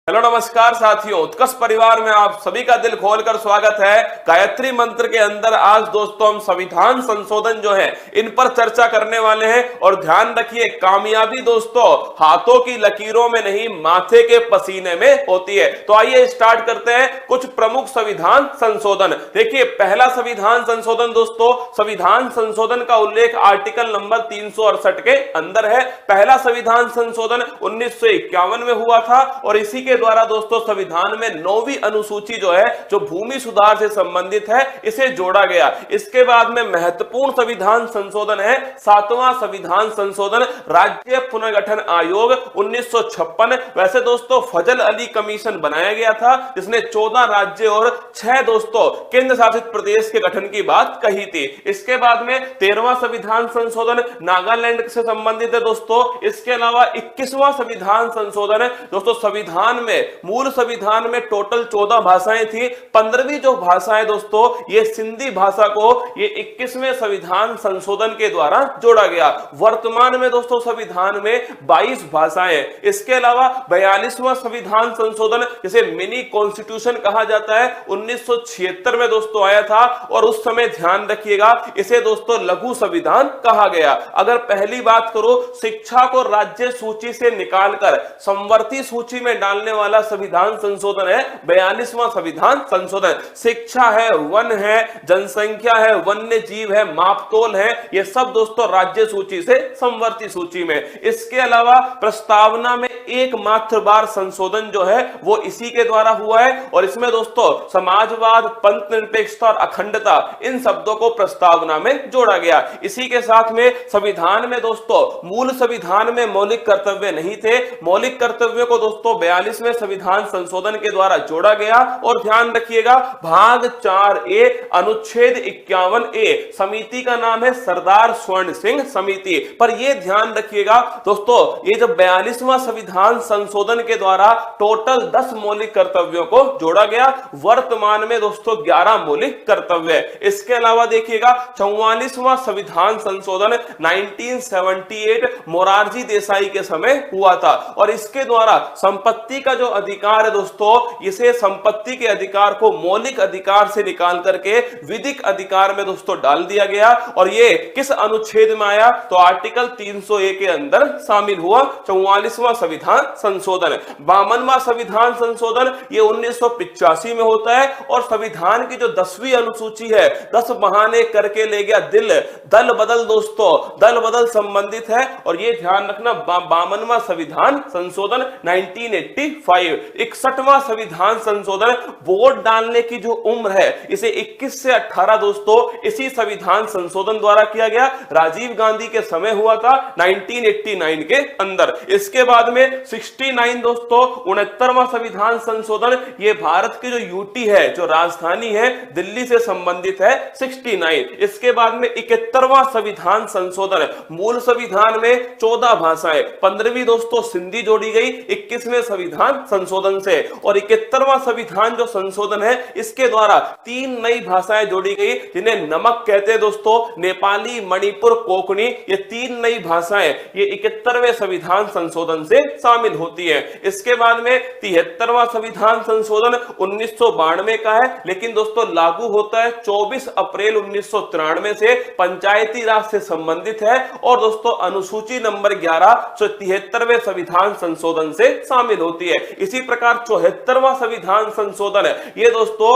Hello नमस्कार साथियों, उत्कर्ष परिवार में आप सभी का दिल खोलकर स्वागत है। गायत्री मंत्र के अंदर आज दोस्तों हम संविधान संशोधन जो है इन पर चर्चा करने वाले हैं। और ध्यान रखिए, कामयाबी दोस्तों हाथों की लकीरों में नहीं माथे के पसीने में होती है। तो आइए स्टार्ट करते हैं कुछ प्रमुख संविधान संशोधन। देखिए, पहला संविधान संशोधन दोस्तों, संविधान संशोधन का उल्लेख आर्टिकल नंबर 368 के अंदर है। पहला संविधान संशोधन 1951 में हुआ था और इसी के द्वारा दोस्तों संविधान में 9वीं अनुसूची जो है, जो भूमि सुधार से संबंधित है, इसे जोड़ा गया। इसके बाद में महत्वपूर्ण संविधान संशोधन है 7वां संविधान संशोधन, राज्य पुनर्गठन आयोग 1956। वैसे दोस्तों फजल अली कमीशन बनाया गया था जिसने 14 राज्य और 6 दोस्तों केंद्र शासित प्रदेश के गठन की बात कही थी। इसके बाद में 13वां संविधान संशोधन नागालैंड से संबंधित है दोस्तों। इसके अलावा 21वां संविधान संशोधन दोस्तों, संविधान में मूल संविधान में टोटल 14 भाषाएं थी। 15वीं जो भाषा है दोस्तों, ये सिंधी भाषा को ये 21वें संविधान संशोधन के द्वारा जोड़ा गया। वर्तमान में दोस्तों संविधान में 22 भाषाएं। इसके अलावा 42वां संविधान संशोधन, जिसे मिनी कॉन्स्टिट्यूशन कहा जाता है, 1976 में दोस्तों आया था और उस समय ध्यान रखिएगा इसे दोस्तों लघु संविधान कहा गया। अगर पहली बात करो, शिक्षा को राज्य सूची से निकालकर संवर्ती सूची में डालने वाला संविधान संशोधन है 42वां संविधान संशोधन। शिक्षा है, वन है, जनसंख्या है, वन्य जीव है, मापतोल है, ये सब दोस्तों राज्य सूची से संवर्ती सूची में। इसके अलावा प्रस्तावना में एकमात्र बार संशोधन जो है वो इसी के द्वारा हुआ है और इसमें दोस्तों समाजवाद, पंथ निरपेक्षता और अखंडता, इन शब्दों को प्रस्तावना में जोड़ा गया। इसी के साथ में संविधान में दोस्तों मूल संविधान में मौलिक कर्तव्य नहीं थे। मौलिक कर्तव्यों को दोस्तों 42वें संविधान संशोधन के द्वारा जोड़ा गया। और ध्यान रखिएगा, भाग 4A अनुच्छेद 51A, समिति का नाम है सरदार स्वर्ण सिंह समिति। पर यह ध्यान रखिएगा दोस्तों, ये जब 42वां संविधान संशोधन के द्वारा टोटल 10 मौलिक कर्तव्यों को जोड़ा गया। वर्तमान में दोस्तों 11 मौलिक कर्तव्य। इसके अलावा देखिएगा 44वां संविधान संशोधन 1978 मोरारजी देसाई के समय हुआ था और इसके द्वारा संपत्ति का जो अधिकार है दोस्तों, इसे संपत्ति के अधिकार को मौलिक अधिकार से निकाल करके विधिक अधिकार में दोस्तों डाल दिया गया। और ये किस अनुच्छेद में आया? तो आर्टिकल 301 के अंदर शामिल हुआ 44वां संविधान संशोधन। 52वां संविधान संशोधन ये 1985 में होता है और संविधान की जो 10वीं अनुसूची है, 10 बहाने करके ले गया दिल, दल बदल दोस्तों, दल बदल संबंधित है। और ये ध्यान रखना, 52वां संविधान संशोधन 1985। 61वां संविधान संशोधन, वोट डालने की जो उम्र है इसे 21 से 18 दोस्तों इसी संविधान संशोधन द्वारा किया गया। राजीव गांधी के समय हुआ था 1989 के अंदर। इसके बाद में 69 दोस्तों 69वां संविधान संशोधन, ये भारत की जो यूटी है, जो राजधानी है, दिल्ली से संबंधित है 69। इसके बाद में 71वां संविधान संशोधन, मूल संविधान में 14 भाषाएं, 15वीं दोस्तों सिंधी जोड़ी गई 21वें संविधान संशोधन से। और 71वां संविधान जो संशोधन है, इसके द्वारा 3 नई भाषाएं जोड़ी गई जिन्हें नमक कहते हैं दोस्तों, नेपाली, मणिपुर, कोंकणी। ये 3 नई भाषाएं ये 71वें संविधान संशोधन से शामिल होती है। इसके बाद में 73वां संविधान संशोधन 1992 का है, लेकिन दोस्तों लागू होता है 24 अप्रैल 1993 से, पंचायती राज से संबंधित है। और दोस्तों अनुसूची नंबर 11 73वें संविधान संशोधन से शामिल होती है। इसी प्रकार 74वां संविधान संशोधन है, ये दोस्तों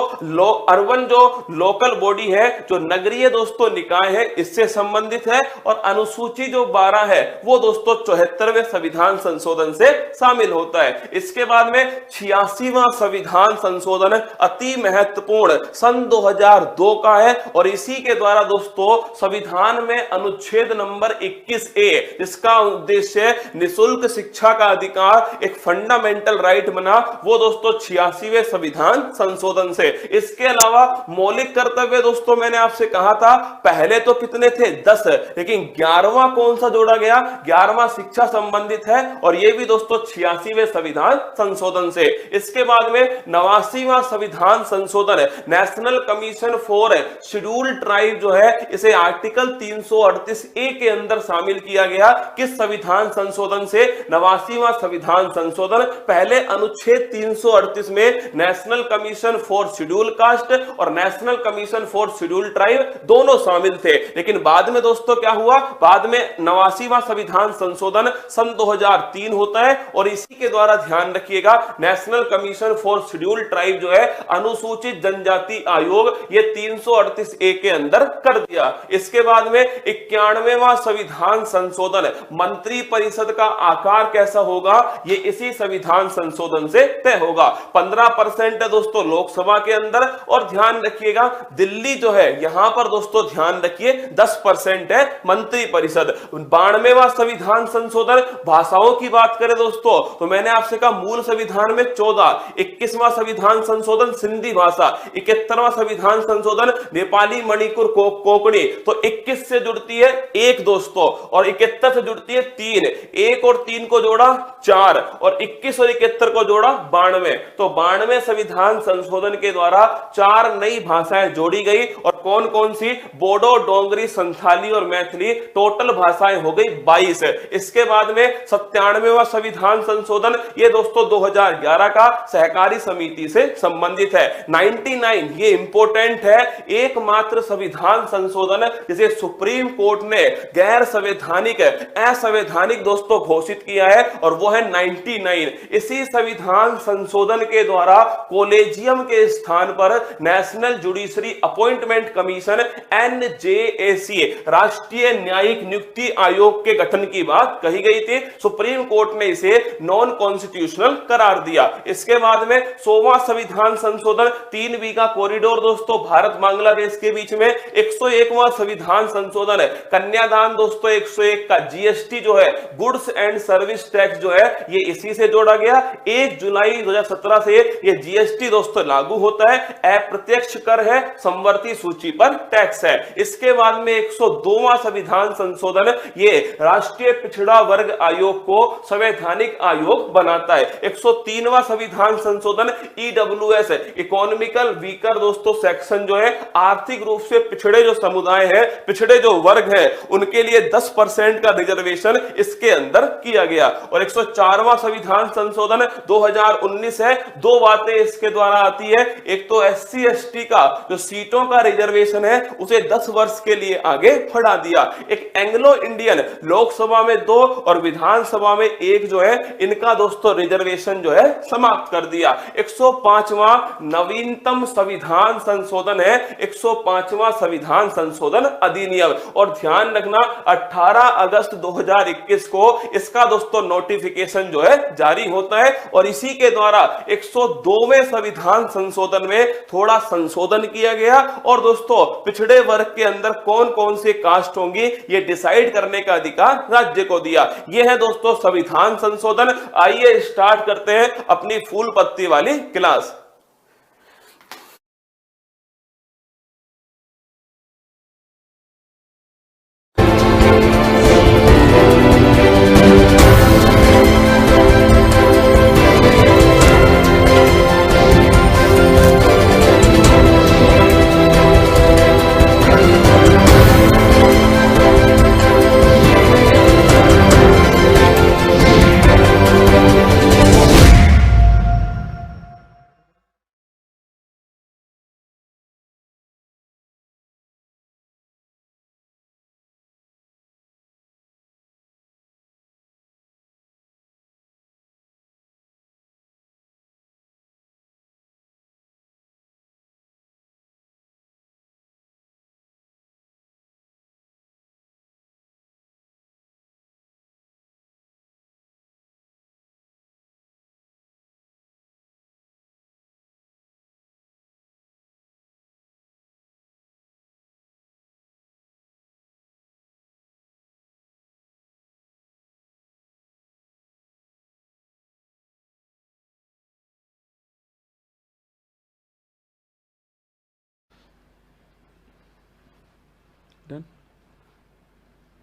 अर्बन जो लोकल बॉडी है, जो नगरीय दोस्तों निकाय है, इससे संबंधित है। और अनुसूची जो 12 है वो दोस्तों 74वें संविधान संशोधन से शामिल होता है। इसके बाद में 86वां संविधान संशोधन अति महत्वपूर्ण सन 2002 का है और इसी के द्वारा दोस्तों संविधान में अनुच्छेद नंबर 21A, जिसका उद्देश्य निःशुल्क शिक्षा का अधिकार एक फंडामेंटल राइट बना, वो दोस्तों 86वें संविधान संशोधन से। इसके अलावा मौलिक कर्तव्य दोस्तों मैंने आपसे कहा था पहले तो कितने थे? 10, लेकिन 11वां कौन सा जोड़ा गया? 11वां शिक्षा संबंधित है और ये भी दोस्तों 86वें संविधान संशोधन से। इसके बाद में 89वां संविधान संशोधन, national commission for scheduled tribe जो है, इसे आर्टिकल 338A के अंदर शामिल किया गया। किस संविधान संशोधन से? 89वां संविधान संशोधन। पहले अनुच्छेद 338 में national commission for schedule caste और national commission for schedule tribe दोनों शामिल थे, लेकिन बाद में दोस्तों क्या हुआ, बाद में 89वां संविधान संशोधन सन 2003 होता है और इसी के द्वारा ध्यान रखिएगा national commission for schedule tribe जो है अनुसूचित जनजाति आयोग ये 338 ए के अंदर कर दिया। इसके बाद में 91वां संविधान संशोधन मंत्री परिषद का आकार कैसा होगा ये इसी संविधान संशोधन से तय होगा। 15% है दोस्तों लोकसभा के अंदर और ध्यान रखिएगा दिल्ली जो है यहां पर दोस्तों ध्यान रखिए 10% है मंत्री परिषद। 92वां संविधान संशोधन भाषाओं की बात करें दोस्तों तो मैंने आपसे कहा मूल संविधान में 14, 21वां संविधान संशोधन सिंधी भाषा, 71वां संविधान संशोधन नेपाली मणिपुर कोंकणी, तो 21 से जुड़ती है 1 दोस्तों और 71 से जुड़ती है 3, 1 और 3 को जोड़ा 4 और 21 और 71 को जोड़ा 92, तो 92 संविधान संशोधन के द्वारा 4 नई भाषाएं जोड़ी गई और कौन कौन सी, बोडो, डोंगरी, संथाली और मैथिली, टोटल भाषाएं हो गई 22। इसके बाद में 97वां संविधान संशोधन ये दोस्तों 2011 का सहकारी समिति से संबंधित है। 99 ये इंपॉर्टेंट है, एकमात्र संविधान संशोधन जिसे सुप्रीम कोर्ट ने गैर संवैधानिक असंवैधानिक दोस्तों घोषित किया है और वो है 99। इसी संविधान संशोधन के द्वारा कॉलेजियम के स्थान पर national judiciary appointment commission NJAC राष्ट्रीय न्यायिक नियुक्ति आयोग के गठन की बात कही गई थी। सुप्रीम कोर्ट ने इसे नॉन कॉन्स्टिट्यूशनल करार दिया। इसके बाद में 100वां संविधान संशोधन 3 बीघा कॉरिडोर दोस्तों भारत बांग्लादेश के बीच में, 101वां संविधान संशोधन कन्यादान दोस्तों 101 का, GST जो है गुड्स एंड सर्विस टैक्स जो है ये इसी से जोड़ा गया। 1 जुलाई 2017 से ये GST दोस्तों लागू होता है, अप्रत्यक्ष कर है, समवर्ती सूची पर टैक्स है। इसके बाद में 102वां संविधान संशोधन ये राष्ट्रीय पिछड़ा वर्ग आयोग को संवैधानिक आयोग बनाता है। 103वां संविधान संशोधन EWS इकोनॉमिकल वीकर दोस्तों सेक्शन जो है आर्थिक रूप से पिछड़े जो समुदाय है, पिछड़े जो वर्ग है उनके लिए 10% का रिजर्वेशन इसके अंदर किया गया। और 104वां संविधान संशोधन 2019 है। 2 बातें इसके द्वारा आती है, एक तो SC ST का जो सीटों का रिजर्वेशन है उसे 10 वर्ष के लिए आगे बढ़ा दिया। एक एंग्लो इंडियन लोकसभा में 2 और विधानसभा में 1 जो है इनका दोस्तों रिजर्वेशन जो है समाप्त कर दिया। 105वां नवीनतम संविधान संशोधन है, 105वां संविधान संशोधन अधिनियम। और ध्यान रखना 18 अगस्त 2021 को इसका दोस्तों नोटिफिकेशन जो है जारी होता है और इसी के द्वारा 102वें संविधान संशोधन में थोड़ा संशोधन किया गया और दोस्तों पिछड़े वर्ग के अंदर कौन कौन से कास्ट होंगी ये डिसाइड करने का अधिकार राज्य को दिया। यह है दोस्तों संविधान संशोधन। आइए स्टार्ट करते हैं अपनी फूल पत्ती वाली क्लास।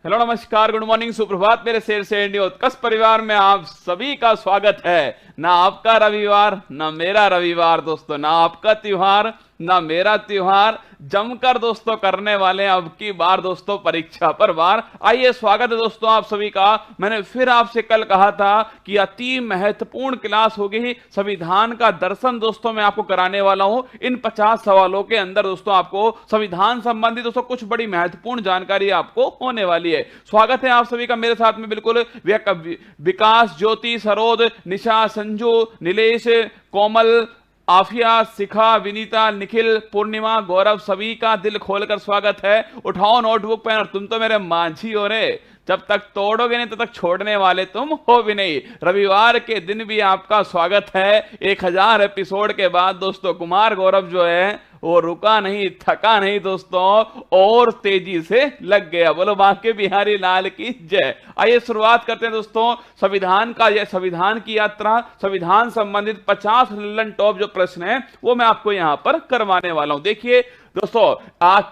हेलो नमस्कार गुड मॉर्निंग सुप्रभात मेरे शेर से इंडिया उत्कर्ष परिवार में आप सभी का स्वागत है। ना आपका रविवार ना मेरा रविवार दोस्तों, ना आपका त्योहार ना मेरा त्योहार, जमकर दोस्तों करने वाले हैं अब की बार दोस्तों परीक्षा पर वार। आइए स्वागत है दोस्तों आप सभी का। मैंने फिर आपसे कल कहा था कि अति महत्वपूर्ण क्लास होगी, संविधान का दर्शन दोस्तों मैं आपको कराने वाला हूं। इन 50 सवालों के अंदर दोस्तों आपको संविधान संबंधी दोस्तों कुछ बड़ी महत्वपूर्ण जानकारी आपको होने वाली है। स्वागत है आप सभी का मेरे साथ में बिल्कुल विकास, ज्योति, सरोद, निशा, संजू, नीलेश, कोमल, आफिया, शिखा, विनीता, निखिल, पूर्णिमा, गौरव, सभी का दिल खोलकर स्वागत है। उठाओ नोटबुक पेन, और तुम तो मेरे माझी हो रे, जब तक तोड़ोगे नहीं तब तक छोड़ने वाले तुम हो भी नहीं। रविवार के दिन भी आपका स्वागत है। 1000 एपिसोड के बाद दोस्तों कुमार गौरव जो है वो रुका नहीं, थका नहीं दोस्तों, और तेजी से लग गया। बोलो बांके बिहारी लाल की जय। आइए शुरुआत करते हैं दोस्तों संविधान का, यह संविधान की यात्रा, संविधान संबंधित 50 लल्लन टॉप जो प्रश्न है वो मैं आपको यहां पर करवाने वाला हूं। देखिए दोस्तों,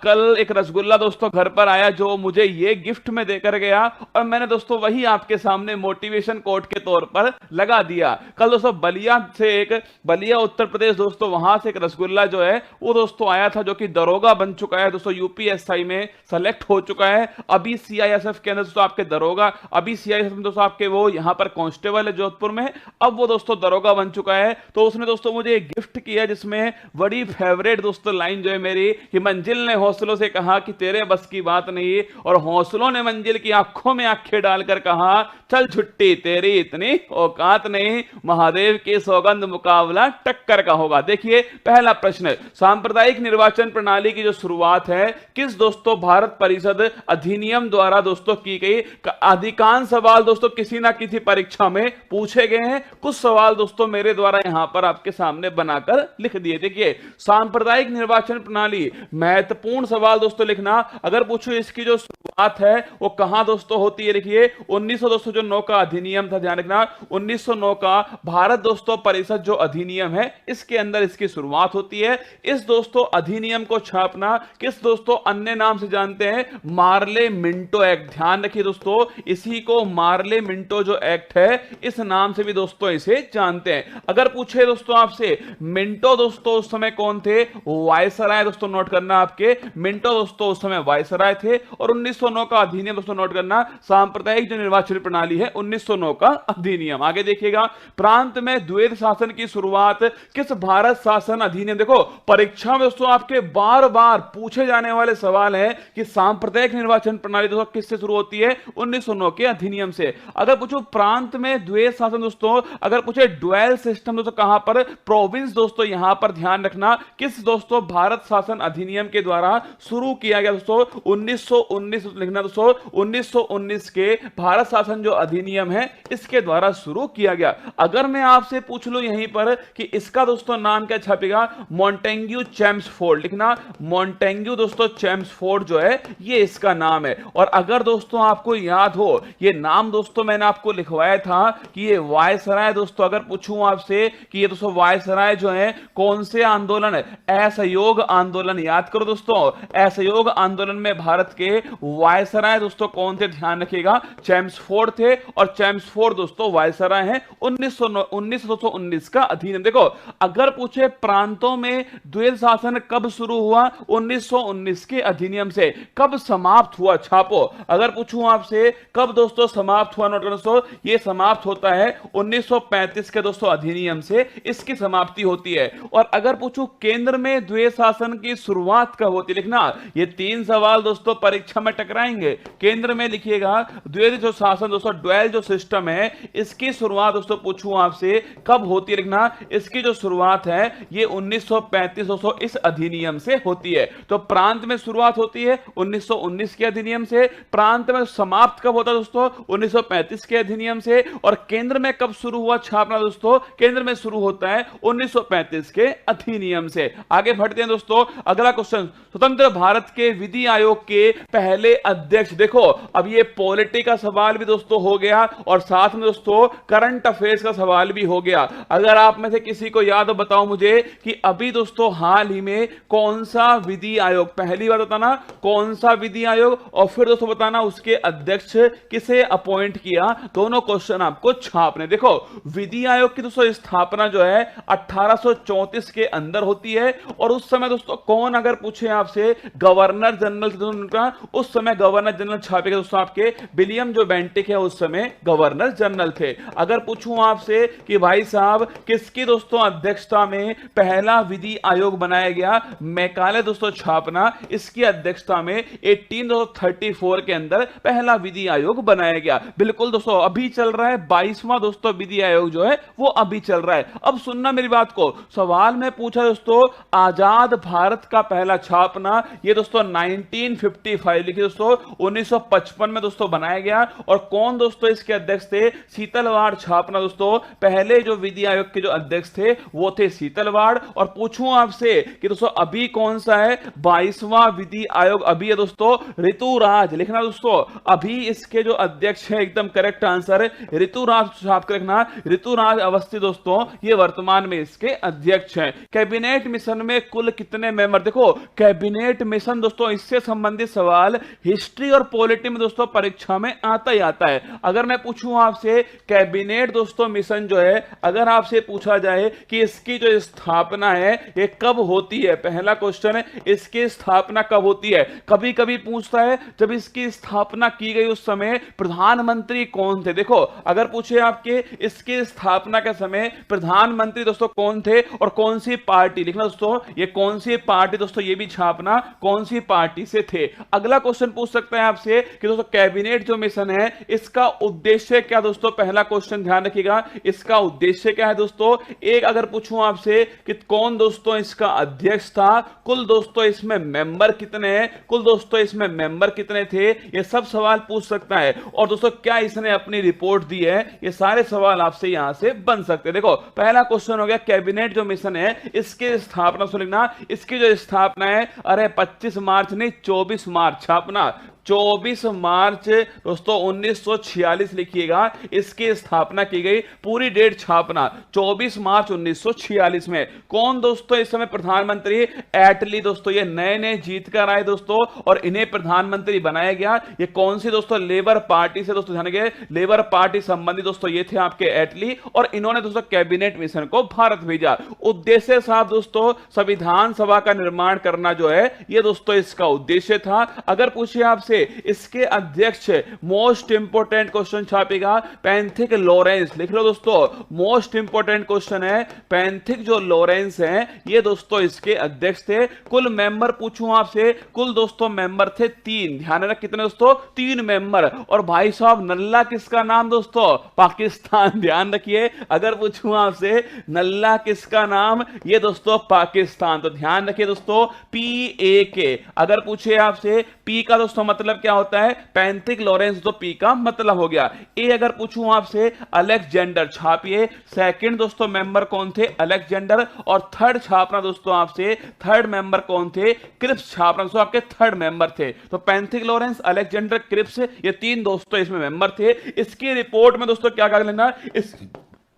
कल एक रसगुल्ला दोस्तों घर पर आया जो मुझे ये गिफ्ट में देकर गया, और मैंने दोस्तों वही आपके सामने मोटिवेशन कोट के तौर पर लगा दिया। कल दोस्तों बलिया उत्तर प्रदेश दोस्तों, वहां से एक रसगुल्ला जो है वो दोस्तों आया था, जो कि दरोगा बन चुका है दोस्तों, यूपीएसआई में सेलेक्ट हो चुका है। अभी सीआईएसएफ के अंदर दोस्तों आपके दरोगा, अभी सीआईएसएफ में दोस्तों आपके वो यहां पर कांस्टेबल है जोधपुर में, अब वो दोस्तों दरोगा बन चुका है। तो उसने दोस्तों मुझे एक गिफ्ट किया जिसमें बड़ी फेवरेट दोस्तों लाइन जो है मेरी, कि मंजिल ने हौसलों से कहा कि तेरे बस की बात नहीं, और हौसलों ने मंजिल की आंखों में आंखें डालकर कहा चल छुट्टी तेरी इतनी औकात नहीं, महादेव की सौगंध मुकाबला टक्कर का होगा। देखिए पहला प्रश्न, सांप्रदायिक निर्वाचन प्रणाली की जो शुरुआत है किस दोस्तों भारत परिषद अधिनियम द्वारा दोस्तों की गई। अधिकांश सवाल दोस्तों किसी ना किसी परीक्षा में पूछे गए हैं, कुछ सवाल दोस्तों मेरे द्वारा यहां पर आपके सामने बनाकर लिख दिए। देखिए सांप्रदायिक निर्वाचन प्रणाली, महत्वपूर्ण सवाल दोस्तों लिखना, अगर पूछो इसकी जो शुरुआत है वो कहां दोस्तों होती है। देखिए 1909 का अधिनियम था, ध्यान रखना 1909 का भारत दोस्तों परिषद जो अधिनियम है इसके अंदर इसकी शुरुआत होती है। इस दोस्तों अधिनियम को छापना किस दोस्तों अन्य नाम से जानते हैं, मार्ले मिंटो एक्ट। ध्यान रखिए दोस्तों, इसी को मार्ले मिंटो जो एक्ट है इस नाम से भी दोस्तों इसे जानते हैं। अगर पूछे दोस्तों आपसे मिंटो दोस्तों उस समय कौन थे, वायसराय दोस्तों, नोट करना आपके मिंटो दोस्तों उस समय वायसराय थे। और 1909 का अधिनियम दोस्तों नोट करना, सांप्रदायिक जो निर्वाचन प्रणाली है 1909 का अधिनियम। आगे देखिएगा, प्रांत में द्वैध शासन की शुरुआत किस भारत शासन अधिनियम। देखो परीक्षा में दोस्तों आपके बार बार पूछे जाने वाले सवाल है कि सांप्रदायिक निर्वाचन प्रणाली दोस्तों किससे शुरू होती है, 1909 के अधिनियम से। अगर पूछो प्रांत में द्वैध शासन दोस्तों, अगर पूछे ड्वेल सिस्टम दोस्तों कहां पर, प्रोविंस दोस्तों, यहां पर ध्यान रखना किस दोस्तों भारत शासन अधिनियम के द्वारा शुरू किया गया दोस्तों, 1919 लिखना दोस्तों, 1919 के भारत शासन जो अधिनियम है इसके द्वारा शुरू किया गया। अगर मैं आपसे पूछ लूं यहीं पर कि इसका दोस्तों नाम क्या छापेगा, मॉन्टेग्यू चेम्सफोर्ड, लिखना मॉन्टेग्यू दोस्तों चेम्सफोर्ड जो है ये इसका नाम है। और अगर दोस्तों आपको याद हो ये नाम दोस्तों मैंने आपको लिखवाया था कि ये वायसराय दोस्तों, अगर पूछूं आपसे कि ये दोस्तों वायसराय जो है कौन से आंदोलन है, असहयोग आंदोलन, याद करो दोस्तों असहयोग आंदोलन में भारत के वायसराय दोस्तों कौन थे, ध्यान रखिएगा चेम्सफोर्ड थे। और चेम्सफोर्ड दोस्तों वायसराय हैं 1919 का अधिनियम। देखो अगर पूछे प्रांतों में द्वैध शासन कब शुरू हुआ, 1919 के अधिनियम से। कब समाप्त हुआ, छापो। अगर पूछूं आपसे कब दोस्तों समाप्त हुआ, नोट करो दोस्तों, ये समाप्त होता है 1935 के दोस्तों अधिनियम से इसकी समाप्ति होती है। और अगर पूछूं केंद्र में द्वैध शासन की शुरुआत कब होती, लिखना ये 3 सवाल दोस्तों परीक्षा में टकराएंगे। केंद्र में लिखिएगा द्वैध जो शासन दोस्तों, ड्वेल जो सिस्टम है इसकी शुरुआत दोस्तों पूछूं आपसे कब होती है, लिखना इसकी जो शुरुआत है ये 1935 दोस्तों इस अधिनियम से होती है। तो प्रांत में शुरुआत होती है 1919 के अधिनियम से, प्रांत में समाप्त कब होता है दोस्तों, 1935 के अधिनियम से। और केंद्र में कब शुरू हुआ छापना दोस्तों, केंद्र में शुरू होता है 1935 के अधिनियम से। आगे बढ़ते हैं दोस्तों, अगला क्वेश्चन, स्वतंत्र भारत के विधि आयोग के पहले अध्यक्ष। देखो अब ये पॉलिटी का सवाल भी दोस्तों हो गया और साथ में दोस्तों करंट अफेयर्स का सवाल भी हो गया। अगर आप में से किसी को याद हो बताओ मुझे कि अभी दोस्तों हाल ही में कौन सा विधि आयोग, पहली बार बताना कौन सा विधि आयोग, और फिर दोस्तों बताना उसके अध्यक्ष किसे अपॉइंट किया। दोनों क्वेश्चन आपको छापने। देखो विधि आयोग की दोस्तों स्थापना जो है 1834 के अंदर होती है और उस समय दोस्तों कौन, अगर पूछे आपसे गवर्नर जनरल का, उस समय गवर्नर जनरल छापेगा दोस्तों आपके विलियम जो बेंटिक है, उस समय गवर्नर जनरल थे। अगर पूछूं आपसे कि भाई साहब किसकी दोस्तों अध्यक्षता में पहला विधि आयोग बनाया गया, मैकाले दोस्तों छापना, इसकी अध्यक्षता में 1834 के अंदर पहला विधि आयोग बनाया गया। बिल्कुल दोस्तों अभी चल रहा है 22वां दोस्तों विधि आयोग जो है वो अभी चल रहा है। अब सुनना मेरी बात को, सवाल में पूछा दोस्तों आजाद भारत का पहला छापना, ये दोस्तों 1955 लिखिए दोस्तों 1955 में दोस्तों बनाया गया और कौन दोस्तों इसके अध्यक्ष थे, शीतलवाड़ छापना। दोस्तों पहले जो विधि आयोग के जो अध्यक्ष थे वो थे शीतलवाड़। और पूछूं आपसे कि दोस्तों अभी कौन सा है 22वां विधि आयोग, अभी है दोस्तों ऋतुराज, लिखना दोस्तों अभी इसके जो अध्यक्ष है, एकदम करेक्ट आंसर ऋतुराज छाप कर रखना, ऋतुराज अवस्थी दोस्तों ये वर्तमान में इसके अध्यक्ष हैं। कैबिनेट मिशन में कुल कितने मेंबर, देखो कैबिनेट मिशन दोस्तों इससे संबंधित सवाल हिस्ट्री और पॉलिटी में दोस्तों परीक्षा में आता ही आता है। अगर मैं पूछूं आपसे कैबिनेट दोस्तों मिशन जो है, अगर आपसे पूछा जाए कि इसकी जो स्थापना है ये कब होती है, पहला क्वेश्चन है इसकी स्थापना कब होती है। कभी कभी पूछता है जब इसकी स्थापना की गई उस समय प्रधानमंत्री कौन थे। देखो अगर पूछे आपके इसकी स्थापना के समय प्रधानमंत्री दोस्तों कौन थे और कौन सी पार्टी, लिखना दोस्तों ये कौन सी पार्टी दोस्तों ये भी छापना, कौन सी पार्टी से थे। अगला क्वेश्चन पूछ सकते हैं आपसे कि दोस्तों कैबिनेट जो मिशन है इसका उद्देश्य क्या दोस्तों, पहला क्वेश्चन ध्यान रखिएगा इसका उद्देश्य क्या है दोस्तों। एक अगर पूछूं आपसे कि कौन दोस्तों इसका अध्यक्ष था, कुल दोस्तों इसमें मेंबर कितने हैं, कुल दोस्तों इसमें मेंबर कितने थे, ये सब सवाल पूछ सकता है। और दोस्तों क्या इसने अपनी रिपोर्ट दी है, ये सारे सवाल आपसे यहां से बन सकते हैं। देखो पहला क्वेश्चन हो गया कैबिनेट जो मिशन है इसके स्थापना से लिखना, इसकी जो स्थापना है अरे 25 मार्च नहीं 24 मार्च छापना, 24 मार्च दोस्तों 1946 लिखिएगा इसकी स्थापना की गई, पूरी डेट छापना 24 मार्च 1946 में। कौन दोस्तों इस समय प्रधानमंत्री, एटली दोस्तों ये नए नए जीत कर आए दोस्तों और इन्हें प्रधानमंत्री बनाया गया। ये कौन सी दोस्तों लेबर पार्टी से दोस्तों ध्यान रखिए, लेबर पार्टी संबंधी दोस्तों ये थे आपके एटली और इन्होंने दोस्तों कैबिनेट मिशन को भारत भेजा। उद्देश्य साहब दोस्तों संविधान सभा का निर्माण करना जो है ये दोस्तों इसका उद्देश्य था। अगर पूछिए आपसे इसके अध्यक्ष, मोस्ट इंपोर्टेंट क्वेश्चन छापेगा पैंथिक लॉरेंस, लिख लो दोस्तों मोस्ट इंपोर्टेंट क्वेश्चन है, पैंथिक जो लॉरेंस हैं ये दोस्तों इसके अध्यक्ष थे। कुल मेंबर पूछूं आपसे, कुल दोस्तों मेंबर थे 3, ध्यान रखना कितने दोस्तों 3 मेंबर। और भाई साहब नल्ला किसका नाम दोस्तों, पाकिस्तान, ध्यान रखिए अगर पूछूं आपसे नल्ला किसका नाम, ये दोस्तों पाकिस्तान, तो ध्यान रखिए दोस्तों PAK। अगर पूछे आपसे पी का दोस्तों मतलब क्या होता है, पैंथिक लॉरेंस, तो पी का मतलब हो गया। ए अगर पूछूं आपसे अलेक्जेंडर छापिए, सेकंड दोस्तों मेंबर कौन थे अलेक्जेंडर, और थर्ड छापना दोस्तों आपसे थर्ड मेंबर कौन थे, क्रिप्स छापना दोस्तों आपके थर्ड मेंबर थे। तो पैंथिक लॉरेंस, अलेक्जेंडर, क्रिप्स ये 3 दोस्तों इसमें मेंबर थे। इसकी रिपोर्ट में दोस्तों क्या कर लेना,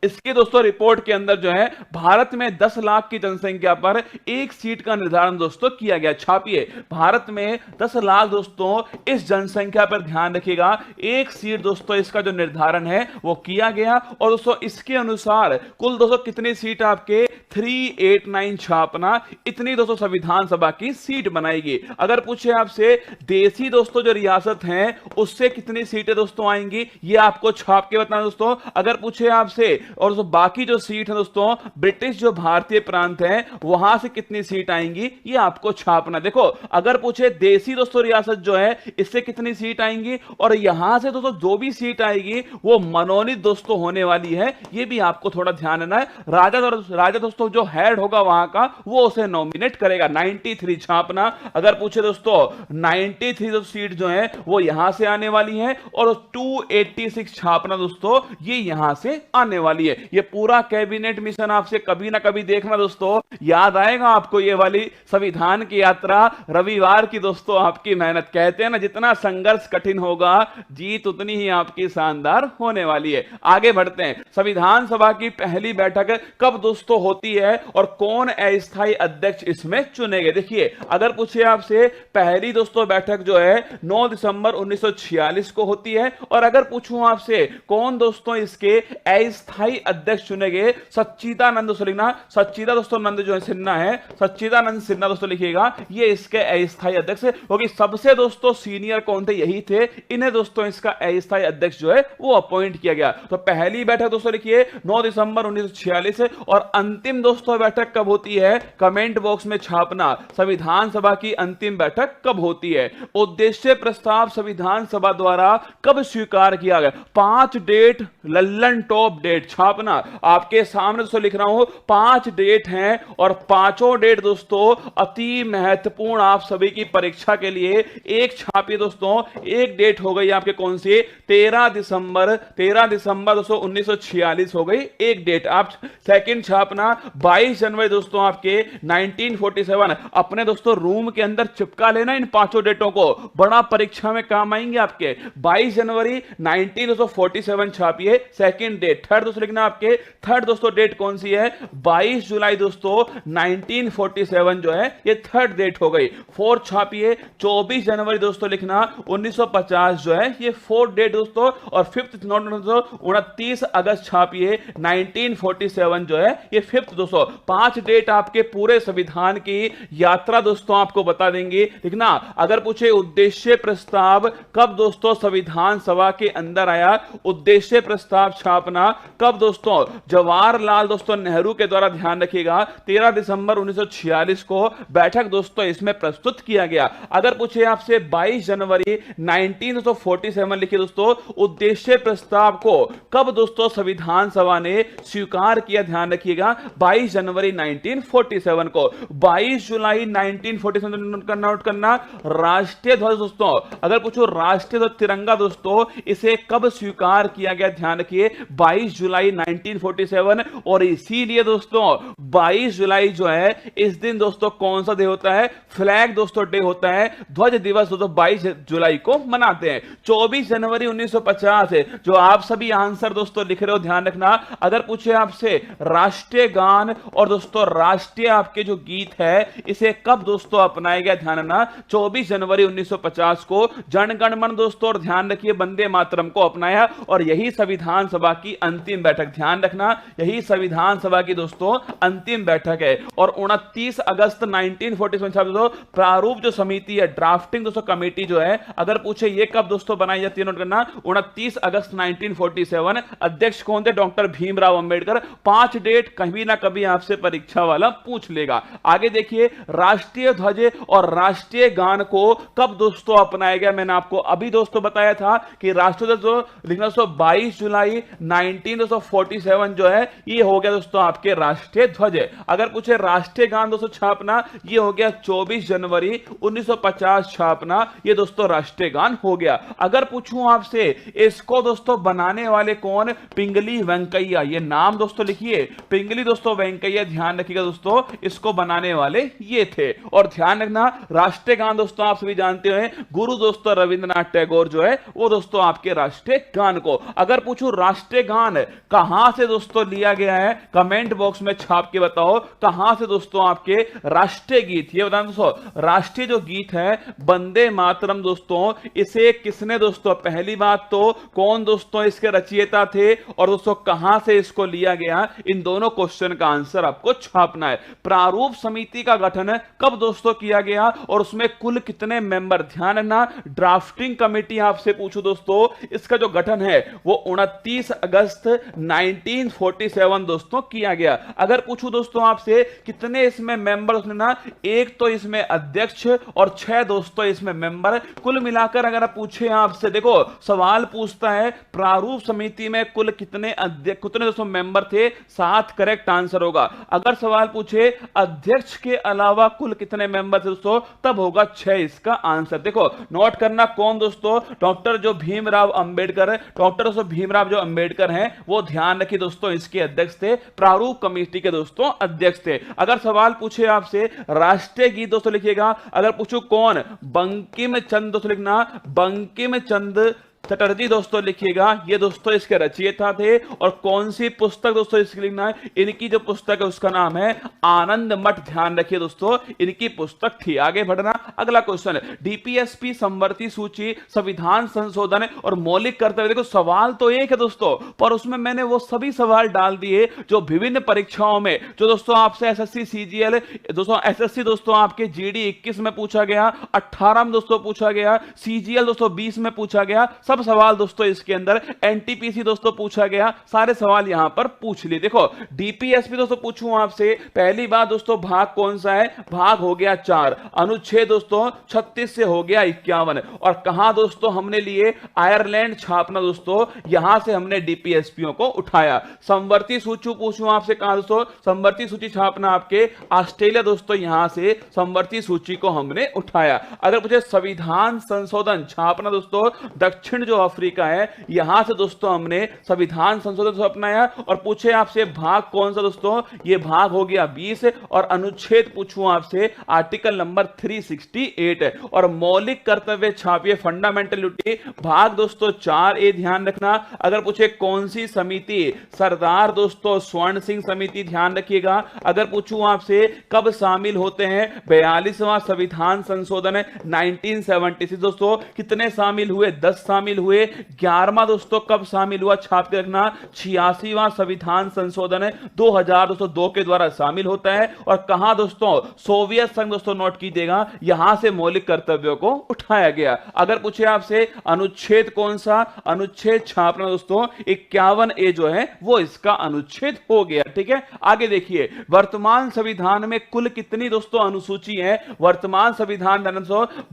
इसकी दोस्तों रिपोर्ट के अंदर जो है भारत में 10 लाख की जनसंख्या पर एक सीट का निर्धारण दोस्तों किया गया। छापिए भारत में 10 लाख दोस्तों इस जनसंख्या पर ध्यान रखिएगा, एक सीट दोस्तों इसका जो निर्धारण है वो किया गया। और दोस्तों इसके अनुसार कुल दोस्तों कितनी सीट आपके 389 छापना, इतनी दोस्तों संविधान सभा की सीट बनाएगी। अगर पूछे आपसे देसी दोस्तों जो रियासत हैं उससे कितनी सीटें दोस्तों आएंगी, ये आपको छाप के बताना दोस्तों। अगर पूछे आपसे और तो बाकी जो सीट है दोस्तों ब्रिटिश जो भारतीय प्रांत है वहां से कितनी सीट आएंगी ये आपको छापना। देखो अगर पूछे देसी दोस्तों रियासत जो है इससे कितनी सीट आएंगी और यहां से दोस्तों जो भी सीट आएगी वो मनोनीत दोस्तों होने वाली है, ये भी आपको थोड़ा ध्यान रखना है। राजा दोस्तों जो हेड होगा वहां का वो उसे नॉमिनेट करेगा। 93 छापना। अगर पूछे दोस्तों 93 जो सीट जो है वो यहां से आने वाली है और 286 छापना दोस्तों ये यहां से आने वाली वाली है। ये पूरा कैबिनेट मिशन आपसे कभी ना कभी देखना दोस्तों, याद आएगा आपको ये वाली संविधान की यात्रा, रविवार की दोस्तों आपकी मेहनत। कहते हैं ना, जितना संघर्ष कठिन होगा जीत उतनी ही आपकी शानदार होने वाली है। आगे बढ़ते हैं। संविधान सभा की पहली बैठक कब दोस्तों होती है और कौन अस्थायी अध्यक्ष इसमें चुने गए? देखिए, अगर पूछे आपसे, पहली दोस्तों बैठक जो है 9 दिसंबर 1946 को होती है। और अगर पूछूं आपसे कौन दोस्तों इसके अस्थायी अध्यक्ष चुने गए, सच्चिदानंद दोस्तों लिखना, सच्चिदा दोस्तों नंद जो है सिन्हा है, सच्चिदानंद सिन्हा दोस्तों लिखिएगा, ये इसके अस्थायी अध्यक्ष है। क्योंकि सबसे दोस्तों सीनियर कौन थे? यही थे। इन्हें दोस्तों इसका अस्थायी अध्यक्ष जो है वो अपॉइंट किया गया। तो पहली बैठक दोस्तों लिखिए 9 दिसंबर 1946। और अंतिम दोस्तों बैठक कब होती है? कमेंट बॉक्स में छापना, संविधान सभा की अंतिम बैठक कब होती है। उद्देश्य प्रस्ताव संविधान सभा द्वारा कब स्वीकार किया गया? 5 डेट, लल्लन टॉप डेट छापना। आपके सामने दोस्तों लिख रहा हूं, 5 डेट हैं और पांचों डेट दोस्तों अति महत्वपूर्ण आप सभी की परीक्षा के लिए। एक छापिए दोस्तों, एक डेट हो गई आपके कौन सी? 13 दिसंबर दोस्तों 1946 हो गई एक डेट। आप सेकंड छापना 22 जनवरी दोस्तों आपके 1947। अपने दोस्तों रूम के अंदर चिपका लेना इन पांचों डेटों को, बड़ा परीक्षा में काम आएंगे आपके। 22 जनवरी 1947 छापिए सेकंड डेट। थर्ड दोस्तों लिखना, आपके थर्ड दोस्तों डेट कौन सी है? 22 जुलाई दोस्तों 1947 जो है ये थर्ड डेट हो गई। फोर्थ छापिए 24 जनवरी दोस्तों लिखना 1950 जो है ये फोर्थ डेट दोस्तों। और फिफ्थ नोट दोस्तों 29 अगस्त छापिए 1947 जो है ये फिफ्थ दोस्तों। 5 डेट आपके पूरे संविधान की यात्रा दोस्तों आपको बता देंगे। लिखना, अगर पूछे उद्देश्य प्रस्ताव कब दोस्तों संविधान सभा के अंदर आया, उद्देश्य प्रस्ताव छापना कब दोस्तों? जवाहरलाल दोस्तों नेहरू के द्वारा, ध्यान रखिएगा, 13 दिसंबर 1946 को बैठक दोस्तों इसमें प्रस्तुत किया गया। अगर पूछे आपसे 22 जनवरी 1947 लिखिए दोस्तों, उद्देश्य प्रस्ताव को कब दोस्तों संविधान सभा ने स्वीकार किया? ध्यान रखिएगा 22 जनवरी 1947 को। 22 जुलाई 1947 नोट करना। राष्ट्रीय ध्वज दोस्तों, अगर पूछो राष्ट्रीय ध्वज तिरंगा दोस्तों इसे कब स्वीकार किया गया? ध्यान रखिए 22 जुलाई 1947। और इसीलिए दोस्तों 22 जुलाई जो है इस दिन दोस्तों कौन सा डे होता है? फ्लैग दोस्तों डे होता है। ध्वज दिवस दोस्तों 22 जुलाई को मनाते हैं। 24 जनवरी 1950 है जो आप सभी आंसर दोस्तों लिख रहे हो, ध्यान रखना। अगर पूछे आपसे राष्ट्रीय गान और दोस्तों राष्ट्रीय आपके जो गीत है इसे कब दोस्तों अपनाया गया? ध्यान रखना 24 जनवरी 1950 को जनगण मन दोस्तों, और ध्यान रखिए वंदे मातरम को अपनाया। और यही संविधान सभा की अंतिम बैठक, ध्यान रखना यही संविधान सभा की दोस्तों अंतिम बैठक है। और 29 अगस्त 1947 प्रारूप जो समिति है, ड्राफ्टिंग दोस्तों कमेटी जो है, अगर पूछे ये कब दोस्तों बनाई जाती है? नोट करना 29 अगस्त 1947। अध्यक्ष कौन थे? डॉक्टर भीमराव अंबेडकर। 5 डेट कभी ना कभी आपसे परीक्षा वाला पूछ लेगा। आगे देखिए, राष्ट्रीय ध्वज और राष्ट्रीय गान को कब दोस्तों अपनाया गया? मैंने आपको अभी दोस्तों बताया था कि राष्ट्रीय ध्वज लिखना 22 जुलाई 1947 जो है ये हो गया दोस्तों आपके राष्ट्रीय ध्वज। अगर पूछे राष्ट्रीय गान दोस्तों छापना, ये हो गया 24 जनवरी 1950 छापना, ये दोस्तों राष्ट्रीय गान हो गया। अगर पूछूं आपसे इसको दोस्तों बनाने वाले कौन? पिंगली वेंकैया। ये नाम दोस्तों लिखिए, पिंगली दोस्तों वेंकैया, ध्यान रखिएगा दोस्तों इसको बनाने वाले ये थे। और ध्यान रखना राष्ट्रीय गान दोस्तों आप सभी जानते हैं गुरु दोस्तों रविंद्रनाथ टैगोर जो है वो दोस्तों आपके राष्ट्रीय गान को। अगर पूछूं राष्ट्रीय गान कहां से दोस्तों लिया गया है, कमेंट बॉक्स में छाप के बताओ कहां से दोस्तों आपके राष्ट्रीय गीत, ये बताना दोस्तों राष्ट्रीय जो गीत है वंदे मातरम दोस्तों, इसे किसने दोस्तों? पहली बात तो कौन दोस्तों इसके रचयिता थे और दोस्तों कहां से इसको लिया गया, इन दोनों क्वेश्चन का आंसर आपको छापना है। प्रारूप समिति का गठन कब दोस्तों किया गया और उसमें कुल कितने मेंबर? ध्यान रखना ड्राफ्टिंग कमेटी आपसे पूछो दोस्तों, इसका जो गठन है वो 29 अगस्त 1947 दोस्तों किया गया। अगर पूछूं दोस्तों आपसे कितने इसमें मेंबर, ना एक तो इसमें अध्यक्ष और 6 दोस्तों इसमें मेंबर, कुल मिलाकर अगर आप पूछे आपसे, देखो सवाल पूछता है प्रारूप समिति में कुल कितने अध्यक्ष, कितने दोस्तों मेंबर थे, 7 करेक्ट आंसर होगा। अगर सवाल पूछे अध्यक्ष के अलावा कुल कितने मेंबर थे दोस्तों, तब होगा 6 इसका आंसर। देखो नोट करना कौन दोस्तों? डॉक्टर जो भीमराव अंबेडकर, डॉक्टर दोस्तों भीमराव जो अंबेडकर हैं वो ध्यान रखिए दोस्तों, इसके अध्यक्ष थे, प्रारूप कमेटी के दोस्तों अध्यक्ष थे। अगर सवाल पूछे आपसे राष्ट्रीय गीत दोस्तों लिखिएगा। अगर पूछूं कौन, बंकिम चंद्र दोस्तों लिखना, बंकिम चंद्र चटर्जी दोस्तों लिखिएगा, ये दोस्तों इसके रचयिता थे। और कौन सी पुस्तक दोस्तों इसकी लिखना है, इनकी जो पुस्तक है उसका नाम है आनंद मठ। ध्यान रखिए दोस्तों, इनकी पुस्तक थी। आगे बढ़ना, अगला क्वेश्चन, डीपीएसपी समवर्ती सूची, संविधान संशोधन और मौलिक कर्तव्य। देखो सवाल तो एक है दोस्तों, पर उसमें मैंने वो सभी सवाल डाल दिए जो विभिन्न परीक्षाओं में, जो दोस्तों आपसे एसएससी सीजीएल दोस्तों, एसएससी दोस्तों आपके जीडी 21 में पूछा गया, 18 में दोस्तों पूछा गया, सीजीएल दोस्तों 20 में पूछा गया, सब सवाल दोस्तों इसके अंदर, एनटीपीसी दोस्तों पूछा गया, सारे सवाल यहां पर पूछ लिए। देखो डीपीएसपी दोस्तों पूछूं आपसे, पहली बात दोस्तों भाग कौन सा है, भाग हो गया 4, अनुच्छेद दोस्तों 36 से हो गया 51। और कहां दोस्तों हमने लिए, आयरलैंड छापना दोस्तों, यहां से हमने डीपीएसपीओ को उठाया। समवर्ती सूची पूछूं आपसे, कहां दोस्तों, समवर्ती सूची छापना आपके ऑस्ट्रेलिया दोस्तों, यहां से समवर्ती सूची को हमने उठाया। अगर पूछे संविधान संशोधन छापना दोस्तों, दक्षिण जो अफ्रीका है, यहां से दोस्तों हमने संविधान संशोधन अपनाया। और पूछे आपसे भाग कौन सा दोस्तों, ये भाग हो गया 20। और अनुच्छेद पूछूं आपसे, आर्टिकल नंबर 368 है। और मौलिक कर्तव्य छापिए, फंडामेंटलिटी, भाग दोस्तों 4 ए, ध्यान रखना। अगर पूछे कौन सी समिति, सरदार दोस्तों स्वर्ण सिंह समिति, ध्यान रखिएगा। अगर पूछूं आपसे कब शामिल होते हैं, 42वां संविधान संशोधन 1976 दोस्तों, कितने शामिल हुए, 10 शामिल हुए। 11वां दोस्तों कब शामिल हुआ, छाप के रखना, 86वां संविधान संशोधन 2002 के द्वारा शामिल होता है। और कहां दोस्तों, सोवियत संघ दोस्तों, नोट कीजिएगा, यहां से मौलिक कर्तव्यों को उठाया गया। अगर पूछे आपसे अनुच्छेद कौन सा, अनुच्छेद छापना दोस्तों 51 ए जो है वो इसका अनुच्छेद हो गया। ठीक है, आगे देखिए, वर्तमान संविधान में कुल कितनी दोस्तों अनुसूची है, वर्तमान संविधान